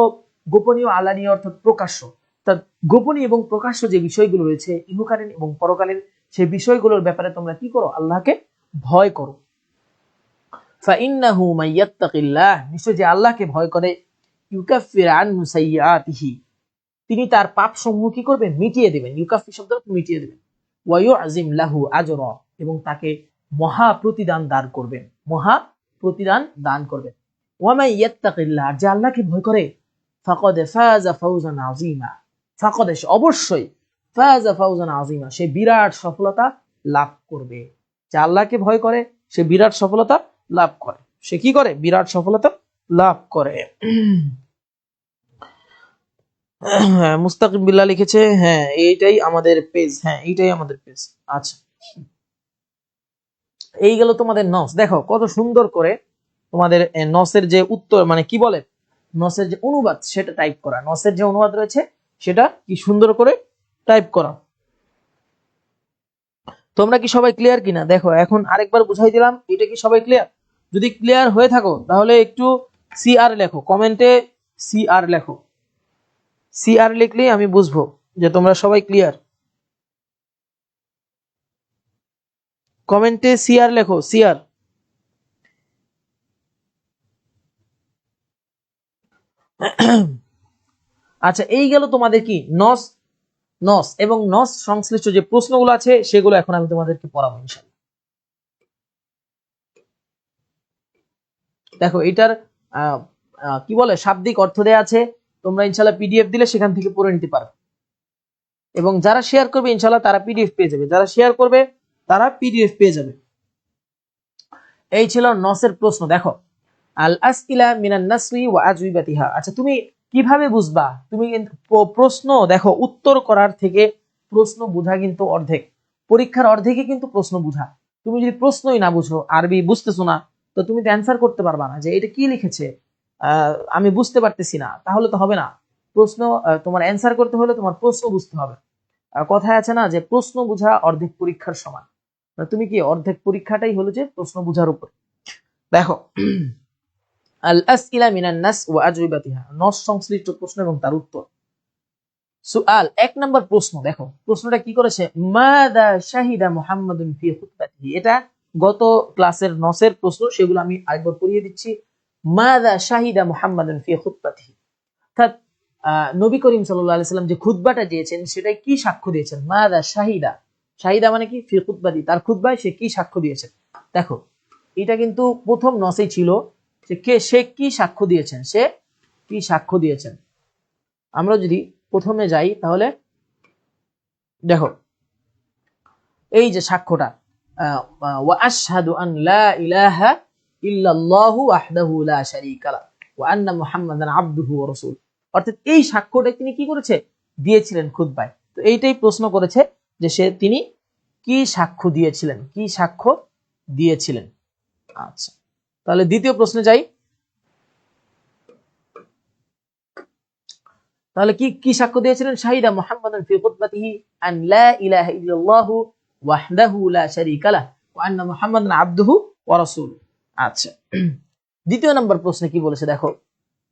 গোপনীয়, আলানিয়া অর্থাৎ প্রকাশ্য। অর্থাৎ গোপনীয় এবং প্রকাশ্য যে বিষয়গুলো রয়েছে ইহকালীন এবং পরকালীন, সেই বিষয়গুলোর ব্যাপারে তোমরা কি করো? আল্লাহকে ভয় করো। ফাইন্নাহু মাইয়াত্তাকিল্লাহ, নিশ্চয় যে আল্লাহকে ভয় করে, ইউকাফির আনহু সাইয়্যাতিহি, তিনি তার পাপ সমূহ কি করবেন? মিটিয়ে দেবেন। ইউকাফি শব্দের অর্থ মিটিয়ে দেবেন। ওয়া ইউআযিম লাহু আজরা, এবং তাকে মহা প্রতিদান দান করবেন, মহা প্রতিদান দান করবেন। ওয়া মাইয়াত্তাকিল্লাহ, যে আল্লাহকে ভয় করে, ফাকাদ ফাযা ফাওজান আযীমা, ফাকাদ অবশ্যই, ফাযা ফাওজান আযীমা সে বিরাট সফলতা লাভ করবে। যে আল্লাহকে ভয় করে সে বিরাট সফলতা লাভ করে। সে কি করে? বিরাট সফলতা লাভ করে। হ্যাঁ, মুস্তাকিম বিল্লাহ লিখেছে, হ্যাঁ এইটাই আমাদের পেজ, হ্যাঁ এইটাই আমাদের পেজ। আচ্ছা, এই গেল তোমাদের নস। দেখো কত সুন্দর করে তোমাদের নসের যে উত্তর, মানে কি বলে, নসের যে অনুবাদ সেটা টাইপ করা, নসের যে অনুবাদ রয়েছে সেটা কি সুন্দর করে টাইপ করা। তোমরা কি সবাই ক্লিয়ার কিনা? দেখো এখন আরেকবার বুঝাই দিলাম, এটা কি সবাই ক্লিয়ার? যদি ক্লিয়ার হয়ে থাকো তাহলে একটু সিআর লেখো, কমেন্টে সিআর লেখো। সিআর লিখলেই আমি বুঝবো যে তোমরা সবাই ক্লিয়ার। কমেন্টে সিআর লেখো, সিআর। আচ্ছা, এই গেল তোমাদের কি নস, নস এবং নস সংশ্লিষ্ট যে প্রশ্নগুলো আছে সেগুলো এখন আমি তোমাদেরকে পড়াবো ইনশাআল্লাহ। দেখো এটার কি বলে শাব্দিক অর্থ দেয়া আছে, তোমরা ইনশাআল্লাহ পিডিএফ দিলে সেখান থেকে পড়ে নিতে পারবে। এবং যারা শেয়ার করবে ইনশাআল্লাহ তারা পিডিএফ পেয়ে যাবে, যারা শেয়ার করবে তারা পিডিএফ পেয়ে যাবে। এই ছিল নসের প্রশ্ন। দেখো, আল আসইলা মিনান নাসরি ওয়া আজওয়াতিহা। আচ্ছা, তুমি কিভাবে বুঝবা? তুমি প্রশ্ন দেখো, উত্তর করার থেকে প্রশ্ন বোঝা কিন্তু অর্ধেক। পরীক্ষার অর্ধেকই কিন্তু প্রশ্ন বোঝা। তুমি যদি প্রশ্নই না বুঝো, আরবি বুঝতেছো না, তো তুমি তো অ্যান্সার করতে পারবা না যে এটা কি লিখেছে, আমি বুঝতে পারতেছি না, তাহলে তো হবে না। প্রশ্ন তোমার অ্যান্সার করতে হলে তোমার প্রশ্ন বুঝতে হবে। কথায় আছে না যে প্রশ্ন বোঝা অর্ধেক পরীক্ষার সমান। তুমি কি অর্ধেক পরীক্ষাটাই হলো যে প্রশ্ন বোঝার উপর। দেখো, আল আসইলা মিনান নাস ওয়া আজওয়াতিহা, নস সংশ্লিষ্ট প্রশ্ন এবং তার উত্তর। সুআল, এক নাম্বার প্রশ্ন। দেখো প্রশ্নটা কি করেছে, মাযা শাহিদা মুহাম্মাদুন ফি খুতবাতিহি। এটা গত ক্লাসের নসের প্রশ্ন, সেগুলো আমি আরেকবার পড়িয়ে দিচ্ছি। মাযা শাহিদা মুহাম্মাদুন ফি খুতবাতিহি, অর্থাৎ নবী করিম সাল্লাল্লাহু আলাইহি সাল্লাম যে খুতবাটা দিয়েছেন সেটাই কি সাক্ষ্য দিয়েছেন। মাযা শাহিদা, শাহিদা মানে কি? ফি খুতবাতি, তার খুতবায় সে কি সাক্ষ্য দিয়েছে। দেখো এটা কিন্তু প্রথম নসেই ছিল সে কি সাক্ষ্য দিয়েছেন, সে কি সাক্ষ্য দিয়েছেন। আমরা যদি প্রথমে যাই তাহলে দেখো এই যে সাক্ষ্যটা, ওয়া আশহাদু আন লা ইলাহা ইল্লাল্লাহু ওয়াহদাহু লা শারীকা লাহু ওয়া আন্না মুহাম্মাদান আবদুহু ওয়া রাসূলুহু, অর্থাৎ এই সাক্ষ্যটা তিনি কি করেছে? দিয়েছিলেন খুতবায়। তো এইটাই প্রশ্ন করেছে যে তিনি কি সাক্ষ্য দিয়েছিলেন, কি সাক্ষ্য দিয়েছিলেন। আচ্ছা, তাহলে দ্বিতীয় প্রশ্নে যাই। তাহলে কি কি সাক্ষ্য দিয়েছিলেন? শাহিদা মুহাম্মাদান ফি খুতবাতিহি আন লা ইলাহা ইল্লাল্লাহু ওয়াহদাহু লা শারীকা লাহু ওয়া আন্না মুহাম্মাদান আবদুহু ওয়া রাসূলুহু। আচ্ছা, দ্বিতীয় নম্বর প্রশ্নে কি বলেছে দেখো,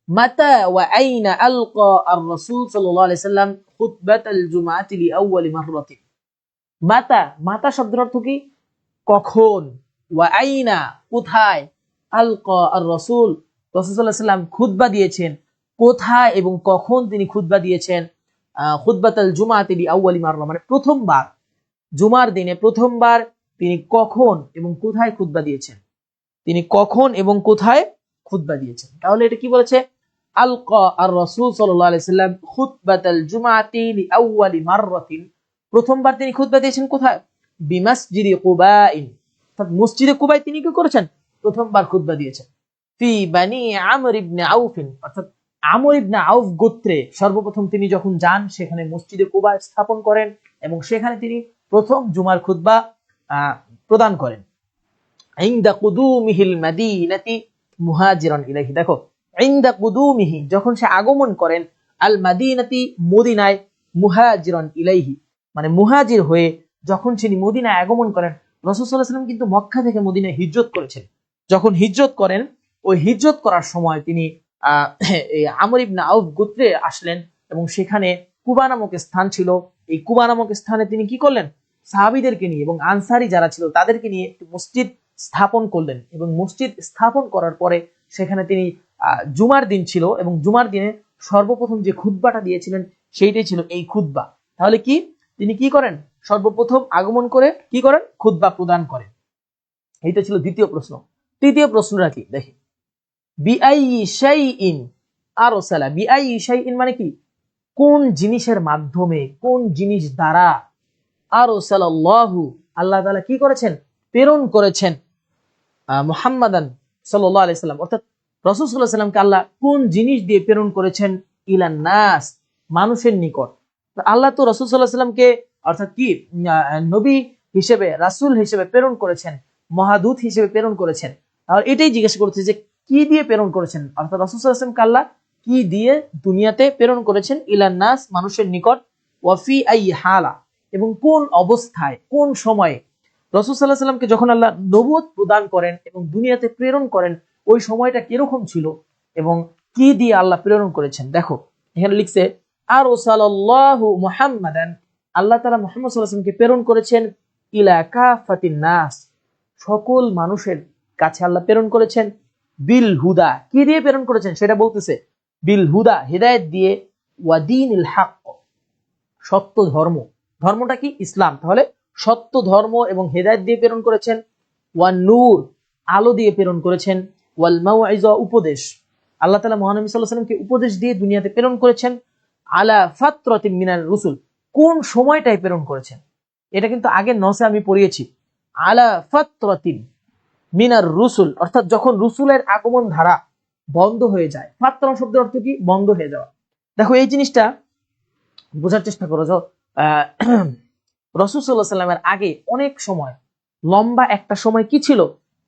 মাতা ওয়া আইনা আলকা আর রাসূল সাল্লাল্লাহু আলাইহি সাল্লাম খুতবাতাল জুমআতি লিআউয়ালি মাররাতিন। মাতা, মাতা শব্দের অর্থ কি? কখন। ওয়া আইনা, কোথায়। আলকা আর রাসূল, রাসূল সাল্লাল্লাহু আলাইহি সাল্লাম খুতবা দিয়েছেন, কোথায় এবং কখন তিনি খুতবা দিয়েছেন। খুতবাতাল জুমআতি লিআউয়ালি মাররা মানে প্রথমবার, জুমার দিনে প্রথমবার তিনি কখন এবং কোথায় খুতবা দিয়েছেন, তিনি কখন এবং কোথায় খুতবা দিয়েছেন। তাহলে এটা কি বলেছে? আলকা আর রাসূল সাল্লাল্লাহু আলাইহি সাল্লাম খুতবাতাল জুমআতি লিআউয়ালি মাররাতিন, প্রথমবার তিনি খুতবা দিয়েছেন কোথায়? বিমাসজিদি কুবাইন, অর্থাৎ মসজিদে কুবায় তিনি কি করেছেন? প্রথমবার খুতবা দিয়েছেন। ফি বানি আমর ইবনে আউফ, অর্থাৎ আমর ইবনে আউফ গোত্রে সর্বপ্রথম তিনি যখন যান সেখানে মসজিদে কুবা স্থাপন করেন এবং সেখানে তিনি প্রথম জুমার খুতবা প্রদান করেন। ইনদা কুদুমিহিল মাদিনাতি মুহাজিরান ইলাইহি, দেখো ইনদা কুদুমিহি যখন সে আগমন করেন, আল মাদিনাতি মদিনায়, মুহাজিরান ইলাইহি মানে মুহাজির হয়ে যখন তিনি মদিনায় আগমন করেন। রাসূল সাল্লাল্লাহু আলাইহি ওয়াসাল্লাম কিন্তু মক্কা থেকে মদিনায় হিজরত করেছেন। যখন হিজরত করেন, ওই হিজরত করার সময় তিনি আমর ইবনে আউফ গোত্রে আসলেন এবং সেখানে কুবা নামক স্থান ছিল। এই কুবা নামক স্থানে তিনি কি করলেন? সাহাবীদেরকে নিয়ে এবং আনসারী যারা ছিল তাদেরকে নিয়ে একটি মসজিদ স্থাপন করলেন এবং মসজিদ স্থাপন করার পরে সেখানে তিনি জুমার দিন ছিল এবং জুমার দিনে সর্বপ্রথম যে খুতবাটা দিয়েছিলেন সেইটাই ছিল এই খুতবা। তাহলে কি তিনি কি করেন? সর্বপ্রথম আগমন করে কি করেন? খুতবা প্রদান করেন। এইটা ছিল দ্বিতীয় প্রশ্ন। তৃতীয় প্রশ্নটা কি দেখি, বিআইয়ি শাইইন আরসালা, বিআইয়ি শাইইন মানে কি? কোন জিনিসের মাধ্যমে, কোন জিনিস দ্বারা আরসালাল্লাহু আল্লাহ তাআলা কি করেছেন? প্রেরণ করেছেন মুহাম্মাদান সাল্লাল্লাহু আলাইহি সাল্লাম, অর্থাৎ রাসূল সাল্লাল্লাহু আলাইহি সাল্লামকে আল্লাহ কোন জিনিস দিয়ে প্রেরণ করেছেন? ইলান নাস, মানুষের নিকট। আল্লাহ তো রাসূল সাল্লাল্লাহু আলাইহি সাল্লামকে অর্থাৎ কি নবী হিসেবে, রাসূল হিসেবে প্রেরণ করেছেন, মহাদূত হিসেবে প্রেরণ করেছেন। আর এটাই জিজ্ঞেস করছে যে কি দিয়ে প্রেরণ করেছেন, অর্থাৎ রাসূল সাল্লাল্লাহু আলাইহি সাল্লামকে আল্লাহ কি দিয়ে দুনিয়াতে প্রেরণ করেছেন? ইলান নাস, মানুষের নিকট। ওয়া ফি আই হালা, এবং কোন অবস্থায়, কোন সময়ে। রাসূল সাল্লাল্লাহু আলাইহি সাল্লামকে যখন আল্লাহ নবুয়ত প্রদান করেন এবং দুনিয়াতে প্রেরণ করেন, ওই সময়টা কিরকম ছিল এবং কি দিয়ে আল্লাহ প্রেরণ করেছেন। দেখো এখানে লিখছে আরসালাল্লাহু মুহাম্মাদান, আল্লাহ তাআলা মুহাম্মদ সাল্লাল্লাহু আলাইহি ওয়াসাল্লামকে প্রেরণ করেছেন ইলা কাফাতিন নাস, সকল মানুষের কাছে আল্লাহ প্রেরণ করেছেন। বিল হুদা, কি দিয়ে প্রেরণ করেছেন সেটা বলতেছে, বিল হুদা হিদায়াত দিয়ে, ওয়া দীনিল হক, সত্য ধর্ম। ধর্মটা কি? ইসলাম। তাহলে সত্য ধর্ম এবং হেদায়েত দিয়ে প্রেরণ করেছেন। ওয়ান নূর, আলো দিয়ে প্রেরণ করেছেন। ওয়াল মাউইযা, উপদেশ। আল্লাহ তাআলা মহানবী সাল্লাল্লাহু আলাইহি ওয়াসাল্লামকে উপদেশ দিয়ে দুনিয়াতে প্রেরণ করেছেন। আলা ফাতরাতিন মিনার রুসুল, কোন সময়টায় প্রেরণ করেছেন, এটা কিন্তু আগের নসে আমি পড়িয়েছি। আলা ফাতরাতিন মিনার রুসুল, অর্থাৎ যখন রসুলের আগমন ধারা বন্ধ হয়ে যায়। ফাতরা শব্দের অর্থ কি? বন্ধ হয়ে যাওয়া। দেখো এই জিনিসটা বোঝার চেষ্টা করো। রাসূল সাল্লাল্লাহু আলাইহি ওয়াসাল্লামের আগে অনেক সময়, লম্বা একটা সময় কি ছিল?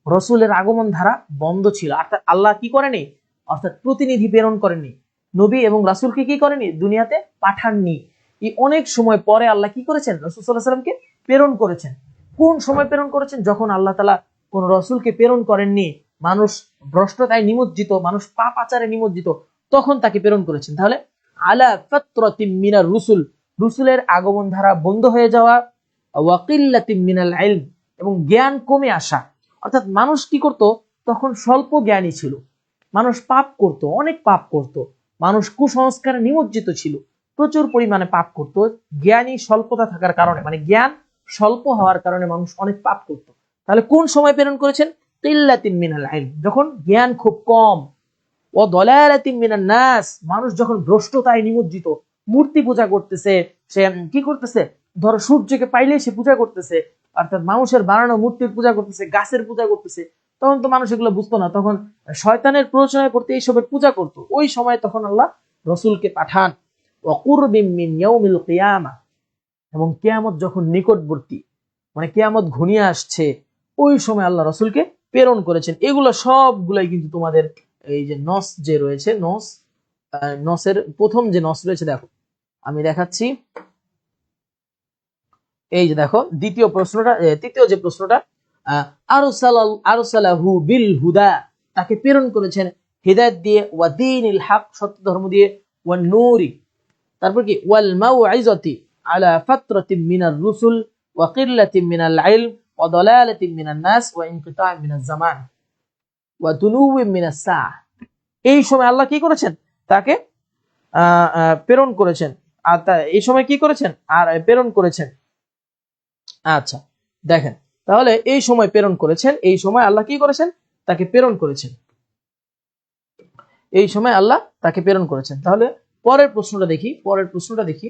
রসুলের আগমন ধারা বন্ধ ছিল। অর্থাৎ আল্লাহ কি করেনি? অর্থাৎ প্রতিনিধি প্রেরণ করেননি, নবী এবং রাসূলকে কি করেনি? দুনিয়াতে পাঠাননি। এই অনেক সময় পরে আল্লাহ কি করেছেন? রাসূল সাল্লাল্লাহু আলাইহি ওয়াসাল্লামকে প্রেরণ করেছেন। কোন সময় প্রেরণ করেছেন? যখন আল্লাহ তাআলা কোন রাসূলকে প্রেরণ করেননি, মানুষ ভ্রষ্টতায় নিমজ্জিত, মানুষ পাপ আচারে নিমজ্জিত, তখন তাকে প্রেরণ করেছেন। তাহলে আলা ফাতরাতিন মিনার রুসুল, রসুলের আগমন ধারা বন্ধ হয়ে যাওয়া। ওয়া কিল্লাতিন মিনাল ইলম, এবং জ্ঞান কমে আসা। অর্থাৎ মানুষ কি করত? তখন স্বল্প জ্ঞানী ছিল, মানুষ পাপ করত, অনেক পাপ করত, মানুষ কুসংস্কারে নিমজ্জিত ছিল, প্রচুর পরিমাণে পাপ করত। জ্ঞানী স্বল্পতা থাকার কারণে, মানে জ্ঞান স্বল্প হওয়ার কারণে মানুষ অনেক পাপ করত। তাহলে কোন সময় প্রেরণ করেছেন? কিল্লাতিন মিনাল ইলম, যখন জ্ঞান খুব কম, ও দলালাতিন মিনান নাস, মানুষ যখন ভ্রষ্টতায় নিমজ্জিত, মূর্তি পূজা করতেছে, সে কি করতেছে, ধরো সূর্যকে পাইলে সে পূজা করতেছে, অর্থাৎ মানুষের বানানো মূর্তির পূজা করতেছে, গাছের পূজা করতেছে। তখন তো মানুষ এগুলো বুঝতো না, তখন শয়তানের প্ররোচনায় পড়তে এইসবের পূজা করত। ওই সময় তখন আল্লাহ রসুলকে পাঠান। ওয়াকুরবিম মিন ইয়াউমিল কিয়ামা, এবং কিয়ামত যখন নিকটবর্তী, মানে কিয়ামত ঘনিয়ে আসছে, ওই সময় আল্লাহ রসুলকে প্রেরণ করেছেন। এগুলো সবগুলাই কিন্তু তোমাদের এই যে নস যে রয়েছে, নসের প্রথম যে নস রয়েছে, দেখো আমি দেখাচ্ছি। এই যে দেখো দ্বিতীয় প্রশ্নটা, তৃতীয় যে প্রশ্নটা, আরসালাহু বিল হুদা, তাকে প্রেরণ করেছেন হিদায়াত দিয়ে, ওয়া দীনিল হক, সত্য ধর্ম দিয়ে, ওয়া নূরি, তারপর কি, ওয়াল মাউইজাতি আলা ফাতরাতিন মিনার রুসুল ওয়া কিল্লাতিন মিনাল ইলম ওয়া দালালাতিন মিনান নাস ওয়া ইনকিতা'আন মিনাজ জামান ওয়া দুনুউম মিনাস সাআ। এই সময় আল্লাহ কি করেছেন? তাকে প্রেরণ করেছেন। আর এই সময় কি করেছেন? আর প্রেরণ করেছেন। আচ্ছা দেখেন, তাহলে এই সময় প্রেরণ করেছেন, এই সময় আল্লাহ কি করেছেন? তাকে প্রেরণ করেছেন। এই সময় আল্লাহ তাকে প্রেরণ করেছেন। তাহলে পরের প্রশ্নটা দেখি, পরের প্রশ্নটা দেখি,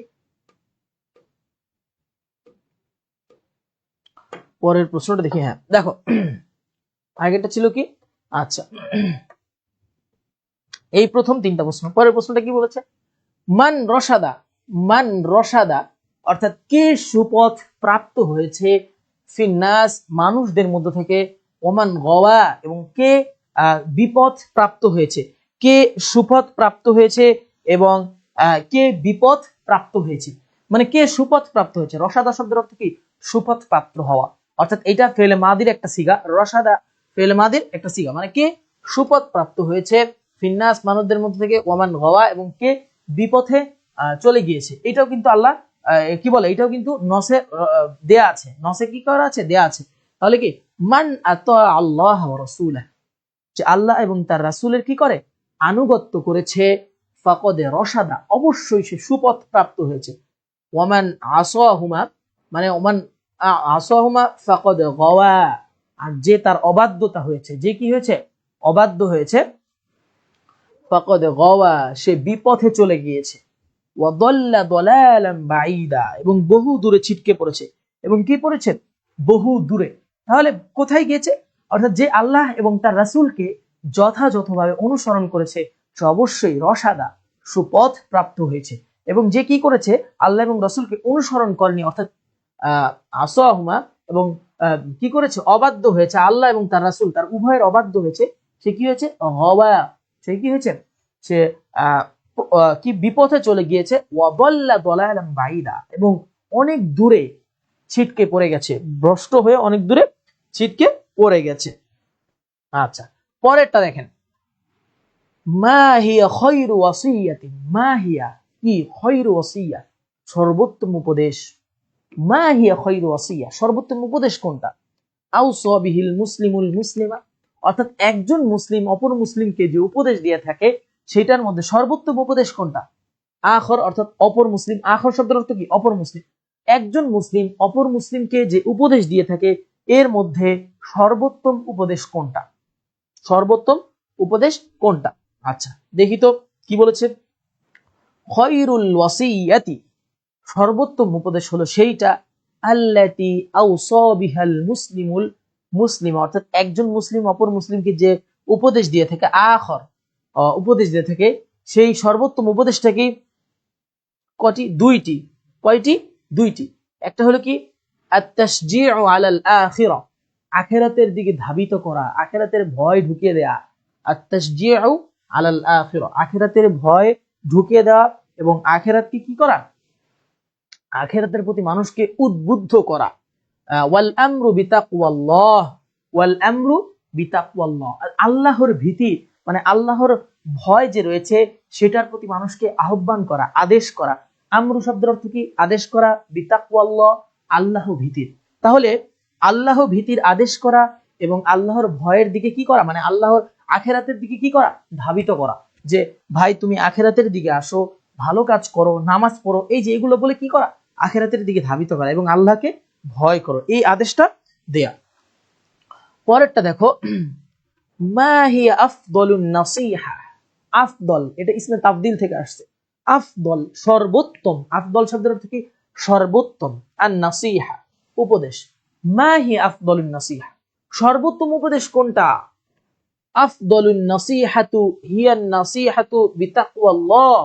পরের প্রশ্নটা দেখি। হ্যাঁ দেখো, আগেরটা ছিল কি, আচ্ছা এই প্রথম তিনটা প্রশ্ন। পরের প্রশ্নটা কি বলেছে? মান রসাদা, মান রসাদা অর্থাৎ কে সুপথ প্রাপ্ত হয়েছে, ফিন্নাস মানুষদের মধ্য থেকে, ওমান গওয়া এবং কে বিপথ প্রাপ্ত হয়েছে। কে সুপথ প্রাপ্ত হয়েছে এবং কে বিপথ প্রাপ্ত হয়েছে, মানে কে সুপথ প্রাপ্ত হয়েছে। রসাদা শব্দের অর্থ কি? সুপথ প্রাপ্ত হওয়া, অর্থাৎ এটা ফেলে মাদির একটা সিগা, রসাদা ফেলে মাদির একটা সিগা, মানে কে সুপথ প্রাপ্ত হয়েছে, ফিন্নাস মানুষদের মধ্যে থেকে, ওমান গওয়া এবং কে বিপথে চলে গিয়েছে। এটাও কিন্তু আল্লাহ কি বলে, এটাও কিন্তু নসে দেয়া আছে, নসে কি করা আছে, দেয়া আছে। তাহলে কি, মান আতা আল্লাহ ওয়া রাসূলা, যে আল্লাহ এবং তার রাসূলের কি করে, আনুগত্য করেছে, ফাকাদে রসাদা, অবশ্যই সে সুপথ প্রাপ্ত হয়েছে। ওয়ামান আসাহুমা, মানে ওমান আসাহুমা ফাকাদে গাওয়া, আর যে তার অবাধ্যতা হয়েছে, যে কি হয়েছে, অবাধ্য হয়েছে, ফাকাদে গাওয়া, সে বিপথে চলে গিয়েছে। ওয়াদাল্লা দালালাম বাঈদা, এবং বহু দূরে ছিটকে পড়েছে। এবং কি পড়েছে? বহু দূরে। তাহলে কোথায় গিয়েছে? অর্থাৎ যে আল্লাহ এবং তার রাসূলকে যথাযথভাবে অনুসরণ করেছে, সে অবশ্যই রসাদা, সুপথ প্রাপ্ত হয়েছে। এবং যে কি করেছে, আল্লাহ এবং রাসূলকে অনুসরণ করেনি, অর্থাৎ আসাহুমা, এবং কি করেছে, অবাধ্য হয়েছে, আল্লাহ এবং তার রাসূল তার উভয়ের অবাধ্য হয়েছে, সে কি হয়েছে, গাওয়া, সে কি হয়েছে, সে কি বিপথে চলে গিয়েছে, ওয়াদাল্লা দালালাম বাঈদা, এবং অনেক দূরে ছিটকে পড়ে গেছে, ভ্রষ্ট হয়ে অনেক দূরে ছিটকে পড়ে গেছে। আচ্ছা পরেরটা দেখেন, মা হিয়া খায়রু ওয়াসিয়াতিন, মা হিয়া কি, খায়রু ওয়াসিয়া সর্বোত্তম উপদেশ, মা হিয়া খায়রু ওয়াসিয়া সর্বোত্তম উপদেশ কোনটা, আওসা বিহিল মুসলিমুল মুসলিমা, অর্থাৎ একজন মুসলিম অপর মুসলিমকে যে উপদেশ দিয়ে থাকে, সেটার মধ্যে সর্বোত্তম উপদেশ কোনটা, আখর, অর্থাৎ অপর মুসলিম, আখর শব্দের অর্থ কি, অপর মুসলিম। একজন মুসলিম অপর মুসলিমকে যে উপদেশ দিয়ে থাকে, এর মধ্যে সর্বোত্তম উপদেশ কোনটা, সর্বোত্তম উপদেশ কোনটা। আচ্ছা দেখি তো কি বলেছে, খায়রুল ওয়াসিয়াতি, সর্বোত্তম উপদেশ হলো সেইটা, আল্লাতি আওসা বিহাল মুসলিমুল মুসলিম, অর্থাৎ একজন মুসলিম অপর মুসলিমকে যে উপদেশ দিয়ে থাকে, আখর উপদেশ দিয়ে থাকে, সেই সর্বোত্তম উপদেশটা কি, কটি, দুইটি। কয়টি? দুইটি। একটা হলো কি, আত-তাশজিউ আলাল আখিরা, আখিরাতের দিকে ধাবিত করা, আখিরাতের ভয় ঢুকিয়ে দেয়া, আত-তাশজিউ আলাল আখিরা, আখিরাতের ভয় ঢুকিয়ে দেওয়া, এবং আখিরাতকে কি করা, আখিরাতের প্রতি মানুষকে উদ্বুদ্ধ করা। ওয়াল আমরু বিতাকওয়াল্লাহ, ওয়াল আমরু বিতাকওয়াল্লাহ, আল্লাহর ভীতি, মানে আল্লাহর ভয় যে রয়েছে, সেটার প্রতি মানুষকে আহ্বান করা, আদেশ করা। আমরু শব্দের অর্থ কি, আদেশ করা, বিতাকওয়াল্লাহ, আল্লাহ ভীতির। তাহলে আল্লাহ ভীতির আদেশ করা এবং আল্লাহর ভয়ের দিকে কি করা, মানে আল্লাহর আখিরাতের দিকে কি করা, ধাবিত করা, যে ভাই তুমি আখিরাতের দিকে আসো, ভালো কাজ করো, নামাজ পড়ো, এই যে এগুলো বলে কি করা, আখিরাতের দিকে ধাবিত করা, এবং আল্লাহকে ভয় করো, এই আদেশটা দেয়া। পরেরটা দেখো, মা হিয়া আফদলুন নাসিহা। আফদল এটা ইসমে তাফদিল থেকে আসছে। আফদল সর্বোত্তম, আফদল শব্দের অর্থ কি? সর্বোত্তম। আর নাসিহা উপদেশ। মা হিয়া আফদলুন নাসিহা, সর্বোত্তম উপদেশ কোনটা? আফদলুন নাসিহাতু হিয়া নাসিহাতু বিতাকওয়াল্লাহ,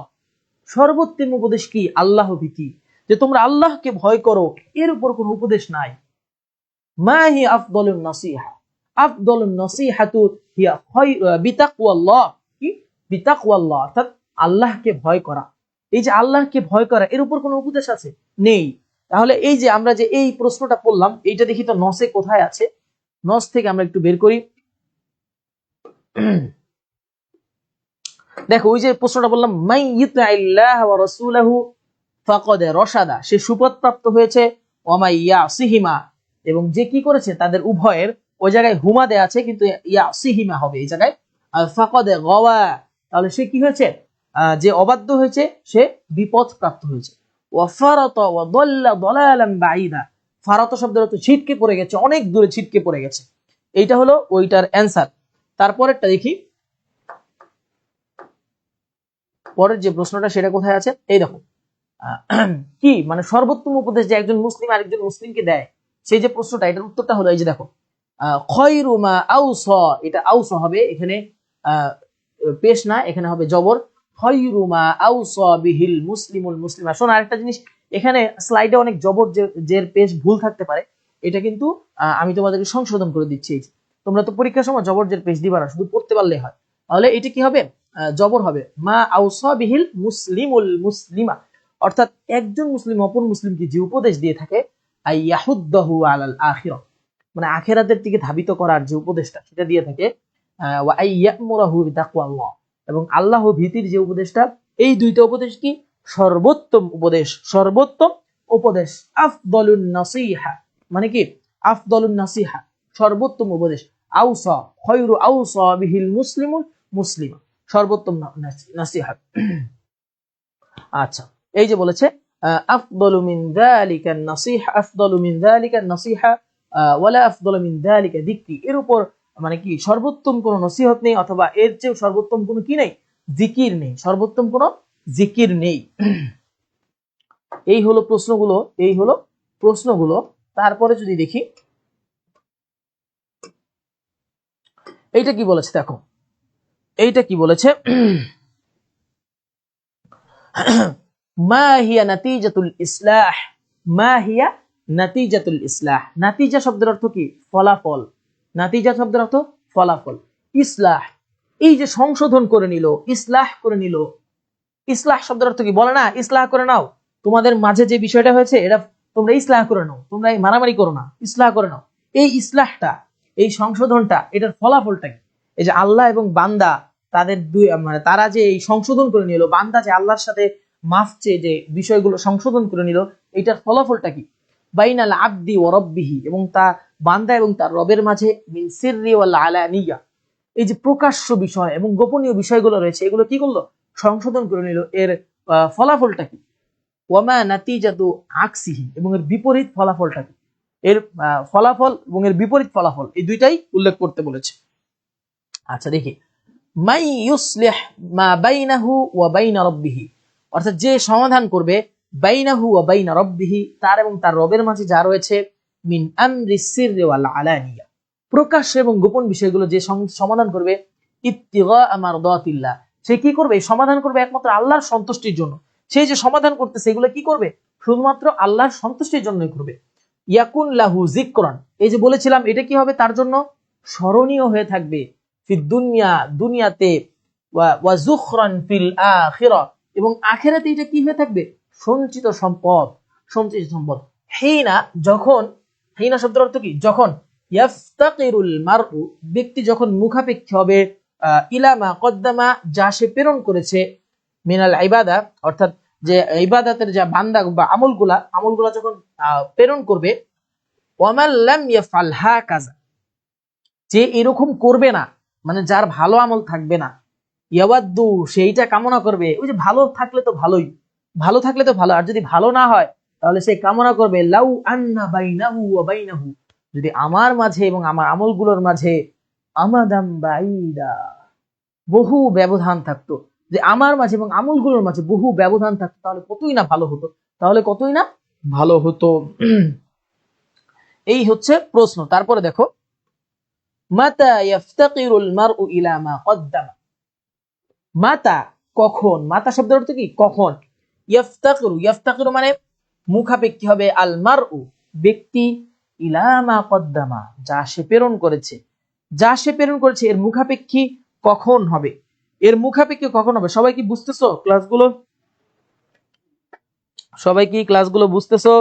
সর্বোত্তম উপদেশ কি? আল্লাহ ভীতি, যে তোমরা আল্লাহকে ভয় করো, এর উপর কোনো উপদেশ নাই। মা হিয়া আফদলুন নাসিহা, আফদলুন নাসিহাতু হিয়া বিতাকওয়াল্লাহ, কি? বিতাকওয়াল্লাহ অর্থাৎ আল্লাহকে ভয় করা। এই যে আল্লাহকে ভয় করা, এর উপর কোনো উপদেশ আছে? নেই। তাহলে এই যে আমরা যে এই প্রশ্নটা পড়লাম, এইটা দেখি তো নসে কোথায় আছে। নস থেকে আমরা একটু বের করি। দেখো ওই যে প্রশ্নটা বললাম, মাই ইউতিল্লাহ ওয়া রাসূলাহু ফাকাদ রাশাদা, সে সুপথ প্রাপ্ত হয়েছে। ওয়া মাই ইয়াসিহিমা, এবং যে কি করেছে তাদের উভয়ের, ওই জায়গায় হুমা দেয়া আছে কিন্তু ইয়াসিহিমা হবে এই জায়গায় ফাকাদ গাওয়া, তাহলে সে কি হয়েছে? যে অবাধ্য হয়েছে সে বিপদ প্রাপ্ত হয়েছে। ওয়া ফারাতা ওয়া দাল্লা দালালান বাঈদা, ফারাতা শব্দের অর্থ ছিটকে পড়ে গেছে, অনেক দূরে ছিটকে পড়ে গেছে। এইটা হলো ওইটার অ্যানসার। তারপরেরটা দেখি, পরের যে প্রশ্নটা সেটা কোথায় আছে, এই দেখো। কি মানে সর্বোত্তম উপদেশ যে একজন মুসলিম আরেকজন মুসলিমকে দেয়, সেই যে প্রশ্নটা, এটার উত্তরটা হলো এই যে দেখো, খয়রু মা আওসা, এটা আওসা হবে এখানে, পেশ না, এখানে হবে জবর। খয়রু মা আওসা বিহিল মুসলিমুল মুসলিমা। শোনো আরেকটা জিনিস, এখানে স্লাইডে অনেক জবর যে পেশ ভুল থাকতে পারে, এটা কিন্তু আমি তোমাদেরকে সংশোধন করে দিচ্ছি। তোমরা তো পরীক্ষার সময় জবর যে পেশ দিবা না, শুধু পড়তে পারলে হয়। তাহলে এটা কি হবে? জবর হবে মা আওসা বিহিল মুসলিমুল মুসলিমা, অর্থাৎ একজন মুসলিম অপর মুসলিমকে যে উপদেশ দিয়ে থাকে, আইয়াহুদ্দাহু আলাল আখিরাহ, মানে আখিরাতের দিকে ধাবিত করার যে উপদেশটা সেটা দিয়ে থাকে, ওয়া আইয়ামুরাহু বিতাকওয়াল্লাহ, এবং আল্লাহ ভীতির যে উপদেশটা, এই দুইটা উপদেশ কি? সর্বোত্তম উপদেশ, সর্বোত্তম উপদেশ। আফদলুন নাসিহা মানে কি? আফদলুন নাসিহা সর্বোত্তম উপদেশ। আওসা খয়রু আওসা বিহিল মুসলিমুল মুসলিমা, সর্বোত্তম নাসিহা। আচ্ছা, এই যে বলেছে আফদলু মিন যালিকা নাসিহা, আফদলু মিন যালিকা নাসিহা ওয়ালা আফদলু মিন যালিকা যিকরি, এর উপর মানে কি সর্বোত্তম কোনো নসিহত নেই, অথবা এর চেয়ে সর্বোত্তম কোনো কি নেই? জিকির নেই, সর্বোত্তম কোনো জিকির নেই। এই হলো প্রশ্নগুলো, এই হলো প্রশ্নগুলো। তারপরে যদি দেখি এইটা কি বলেছে, দেখো এইটা কি বলেছে, মা হিয়া নাতিজাতুল ইসলাহ, মা হিয়া নাতিজাতুল ইসলাহ। নাতিজা শব্দের অর্থ কি? ফলাফল। নাতিজা শব্দের অর্থ ফলাফল। ইসলাহ এই যে সংশোধন করে নিল, ইসলাহ করে নিল। ইসলাহ শব্দের অর্থ কি? বলে না ইসলাহ করে নাও, তোমাদের মাঝে যে বিষয়টা হয়েছে এটা তোমরা ইসলাহ করে নাও, তোমরা এই মারামারি করো না, ইসলাহ করে নাও। এই ইসলাহটা, এই সংশোধনটা, এটার ফলাফলটা কি? এই যে আল্লাহ এবং বান্দা তাদের মানে তারা যে এই সংশোধন করে নিল, বান্দা যে আল্লাহর সাথে মাফ চেয়ে যে বিষয়গুলো সংশোধন করে নিল, এটার ফলাফলটা কি? বাইনাল আবদি ওয়া রাব্বিহি, এবং তা বান্দা এবং তার রবের মাঝে, মিন সিররি ওয়াল আলানিয়া, এই যে প্রকাশ্য বিষয় এবং গোপনীয় বিষয়গুলো রয়েছে, এগুলো কি করলো? সংশোধন করে নিল। এর ফলাফলটা কি? ওয়ামা নাতিজাতু আকসিহি, এবং এর বিপরীত ফলাফলটা কি? এর ফলাফল এবং এর বিপরীত ফলাফল, এই দুইটাই উল্লেখ করতে বলেছে। আচ্ছা দেখি, মাই ইউসলিহ মা বাইনাহু ওয়া বাইনা রাব্বিহি, অর্থাৎ যে সমাধান করবে, বাইনাহু ওয়া বাইনা রাব্বিহি, তার এবং তার রবের মাঝে যা রয়েছে, মিন আমরি সিররি ওয়াল আলানিয়া, প্রকাশ্য এবং গোপন বিষয়গুলো যে সমাধান করবে, ইত্তিগা মারদাতিল্লাহ, সে কি করবে? সমাধান করবে একমাত্র আল্লাহর সন্তুষ্টির জন্য। সেই যে সমাধান করতেছে এগুলো কি করবে? শুধুমাত্র আল্লাহর সন্তুষ্টির জন্যই করবে। ইয়াকুন লাহু যিকরান, এই যে বলেছিলাম এটা কি হবে? তার জন্য স্মরণীয় হয়ে থাকবে। ফিদ দুনিয়া, দুনিয়াতে, ওয়া যুখরান ফিল আখিরা, এবং আখিরাতে এটা কি হয়ে থাকবে? সঞ্চিত সম্পদ, সঞ্চিত সম্পদ। হিনা যখন, হিনা শব্দের অর্থ কি? যখন। ইয়াফতাকিরুল মারউ, ব্যক্তি যখন মুখাপেক্ষী হবে, ইলা মা কদ্দামা, যা সে প্রেরণ করেছে, মিনাল ইবাদা, অর্থাৎ যে ইবাদতের যা বান্দা বা আমলগুলা যখন প্রেরণ করবে, ওয়ামান লাম ইয়াফআল হাকাযা, যে এরকম করবে না, মানে যার ভালো আমল থাকবে না, ইয়াওয়াদ্দু, সেইটা কামনা করবে। ওই যে ভালো থাকলে তো ভালোই, ভালো থাকলে তো ভালো, আর যদি ভালো না হয় তাহলে সে কামনা করবে লাউ আন্না বাইনাহু ওয়া বাইনাহু, যদি আমার মাঝে এবং আমার আমলগুলোর মাঝে আমাদাম বাঈদা, বহু ব্যবধান থাকতো, যে আমার মাঝে এবং আমলগুলোর মাঝে বহু ব্যবধান থাকতো, তাহলে কতই না ভালো হতো, তাহলে কতই না ভালো হতো। এই হচ্ছে প্রশ্ন। তারপরে দেখো, মাতা ইয়াফতাকিরুল মারউ ইলা মা কদ্দামা, মাতা কখন, মাতা শব্দের অর্থ কি কখন, ইয়াফতাকিরু, ইয়াফতাকিরু মানে মুখাপেক্ষী হবে, আল মারউ ব্যক্তি, ইলা মা কদ্দামা যা সে প্রেরণ করেছে, যা সে প্রেরণ করেছে এর মুখাপেক্ষী কখন হবে, এর মুখাপেক্ষী কখন হবে। সবাই কি বুঝতেছো ক্লাসগুলো, সবাই কি ক্লাসগুলো বুঝতেছো?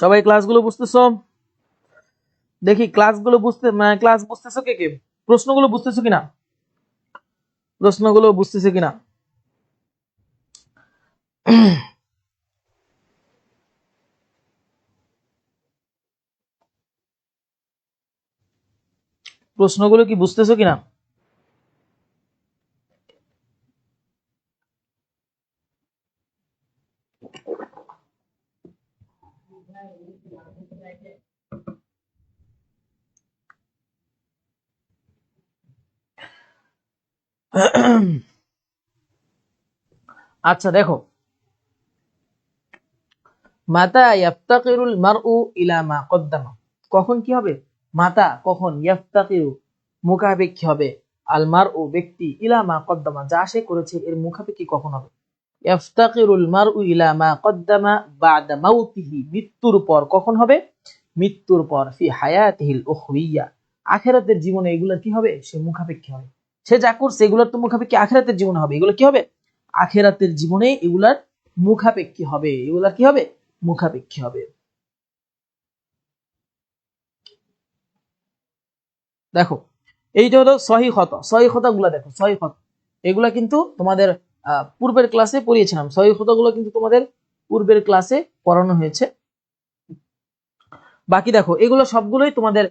সবাই ক্লাসগুলো বুঝতেছো? দেখি ক্লাসগুলো বুঝতে, মানে ক্লাস বুঝতেছো কে কে, প্রশ্নগুলো বুঝতেছো কিনা, প্রশ্নগুলো বুঝতেছো কিনা? প্রশ্নগুলো কি বুঝতেছো কিনা? আচ্ছা দেখো, মাতা ইয়াফতাকিরুল মারউ ইলা মা কদ্দামা, কখন কি হবে, মাতা কখন, ইয়াফতাকিরু মুখাপেক্ষী হবে, আল মারউ ব্যক্তি, ইলা মা কদ্দামা যা সে করেছে এর মুখাপেক্ষী কখন হবে। ইয়াফতাকিরুল মারউ ইলা মা কদ্দামা বাদা মাউতিহি, মৃত্যুর পর কখন হবে, মৃত্যুর পর, ফি হায়াতিহিল উখরিয়া আখিরাতের জীবনে এগুলা কি হবে, সে মুখাপেক্ষী হবে, সে যা করছে এগুলোর তো মুখাপেক্ষী আখিরাতের জীবনে হবে, এগুলো কি হবে, আখিরাতের জীবনে এগুলার মুখাপেক্ষী হবে, এগুলা কি হবে, মুখাপেক্ষী হবে। দেখো এইটা হলো সহিহ খতা, সহিহ খতা গুলা দেখো, সহিহ খতা এগুলা কিন্তু তোমাদের পূর্বের ক্লাসে পড়িয়েছিলাম, সহিহ খতা গুলো কিন্তু তোমাদের পূর্বের ক্লাসে পড়ানো হয়েছে। বাকি দেখো এগুলো সবগুলোই তোমাদের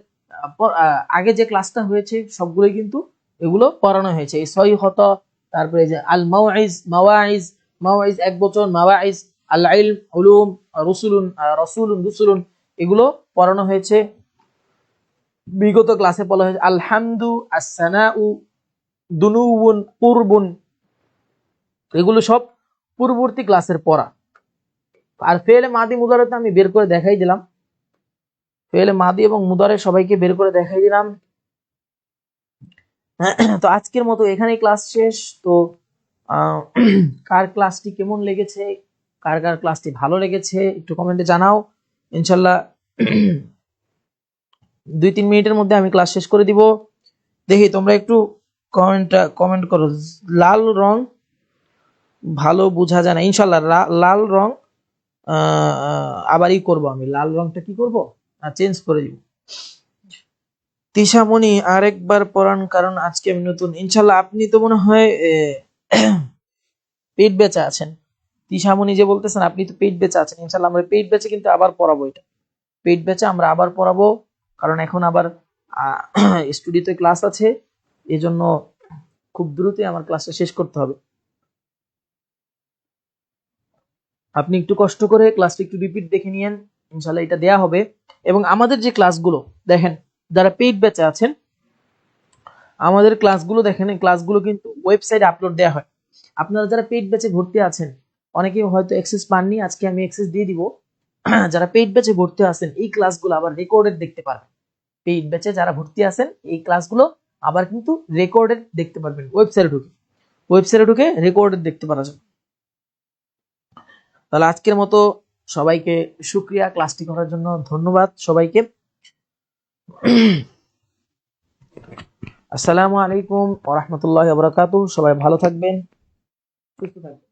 আগে যে ক্লাসটা হয়েছে সবগুলোই কিন্তু এগুলো পড়ানো হয়েছে, এই সহিহ খতা, তারপরে যে আল মাওয়াইজ, মাওয়াইজ, মাওয়াইজ এক বচন, মাওয়াইজ, আল ইলম উলুম, রসুলুন, রসুলুন রসুলুন, এগুলো পড়ানো হয়েছে। বিগত ক্লাসে বলা হয়েছে আলহামদু, আসসানাউ, দুনুউন, কুরবুন, এগুলো সব পূর্ববর্তী ক্লাসের পড়া। আর ফেলে মাদি মুদারে তো আমি বের করে দেখাই দিলাম, ফেলে মাদি এবং মুদারে সবাইকে বের করে দেখাই দিলাম। তো আজকের মতো এখানেই ক্লাস শেষ। তো কার ক্লাসটি কেমন লেগেছে, কার কার ক্লাসটি ভালো লেগেছে একটু কমেন্টে জানাও। ইনশাল্লাহ 2-3 মিনিটের মধ্যে আমি ক্লাস শেষ করে দিব। দেখি তোমরা একটু কমেন্ট করো। লাল রং ভালো বোঝা যায় না, ইনশাল্লাহ লাল রং আবারই করব, আমি লাল রংটা কি করব, চেঞ্জ করে দিব। তিশামণি আরেকবার পড়ান, কারণ আজকে আমি নতুন। ইনশাল্লাহ আপনি তো মনে হয় পেট বেচা আছেন, তিশামণি যে বলতেছেন আপনি তো পেট বেচা আছেন। ইনশাল্লাহ আমরা পেট বেচে কিন্তু আবার পড়াবো, এটা পেট বেচে আমরা আবার পড়াবো, কারণ এখন আবার স্টুডিওতে ক্লাস আছে, এজন্য খুব দ্রুতই আমার ক্লাসটা শেষ করতে হবে। আপনি একটু কষ্ট করে ক্লাসটা একটু রিপিট দেখে নিয়েন, ইনশাল্লাহ এটা দেয়া হবে। এবং আমাদের যে ক্লাসগুলো দেখেন, যারা পেইড ব্যাচে আছেন আমাদের ক্লাসগুলো দেখেন, ক্লাসগুলো কিন্তু ওয়েবসাইটে আপলোড দেওয়া হয়। আপনারা যারা পেইড ব্যাচে ভর্তি আছেন, অনেকেই হয়তো অ্যাক্সেস পাননি, আজকে আমি অ্যাক্সেস দিয়ে দিব। যারা পেইড ব্যাচে ভর্তি আছেন এই ক্লাসগুলো আবার রেকর্ডেড দেখতে পারবেন। পেইড ব্যাচে যারা ভর্তি আছেন এই ক্লাসগুলো আবার কিন্তু রেকর্ডেড দেখতে পারবেন, ওয়েবসাইটে ঢুকে রেকর্ডেড দেখতে পারা যাবে। তাহলে আজকের মতো সবাইকে শুকরিয়া, ক্লাসটি করার জন্য ধন্যবাদ সবাইকে। আসসালামু আলাইকুম ওয়া রাহমাতুল্লাহি ওয়া বারাকাতুহু। সবাই ভালো থাকবেন, সুস্থ থাকবেন।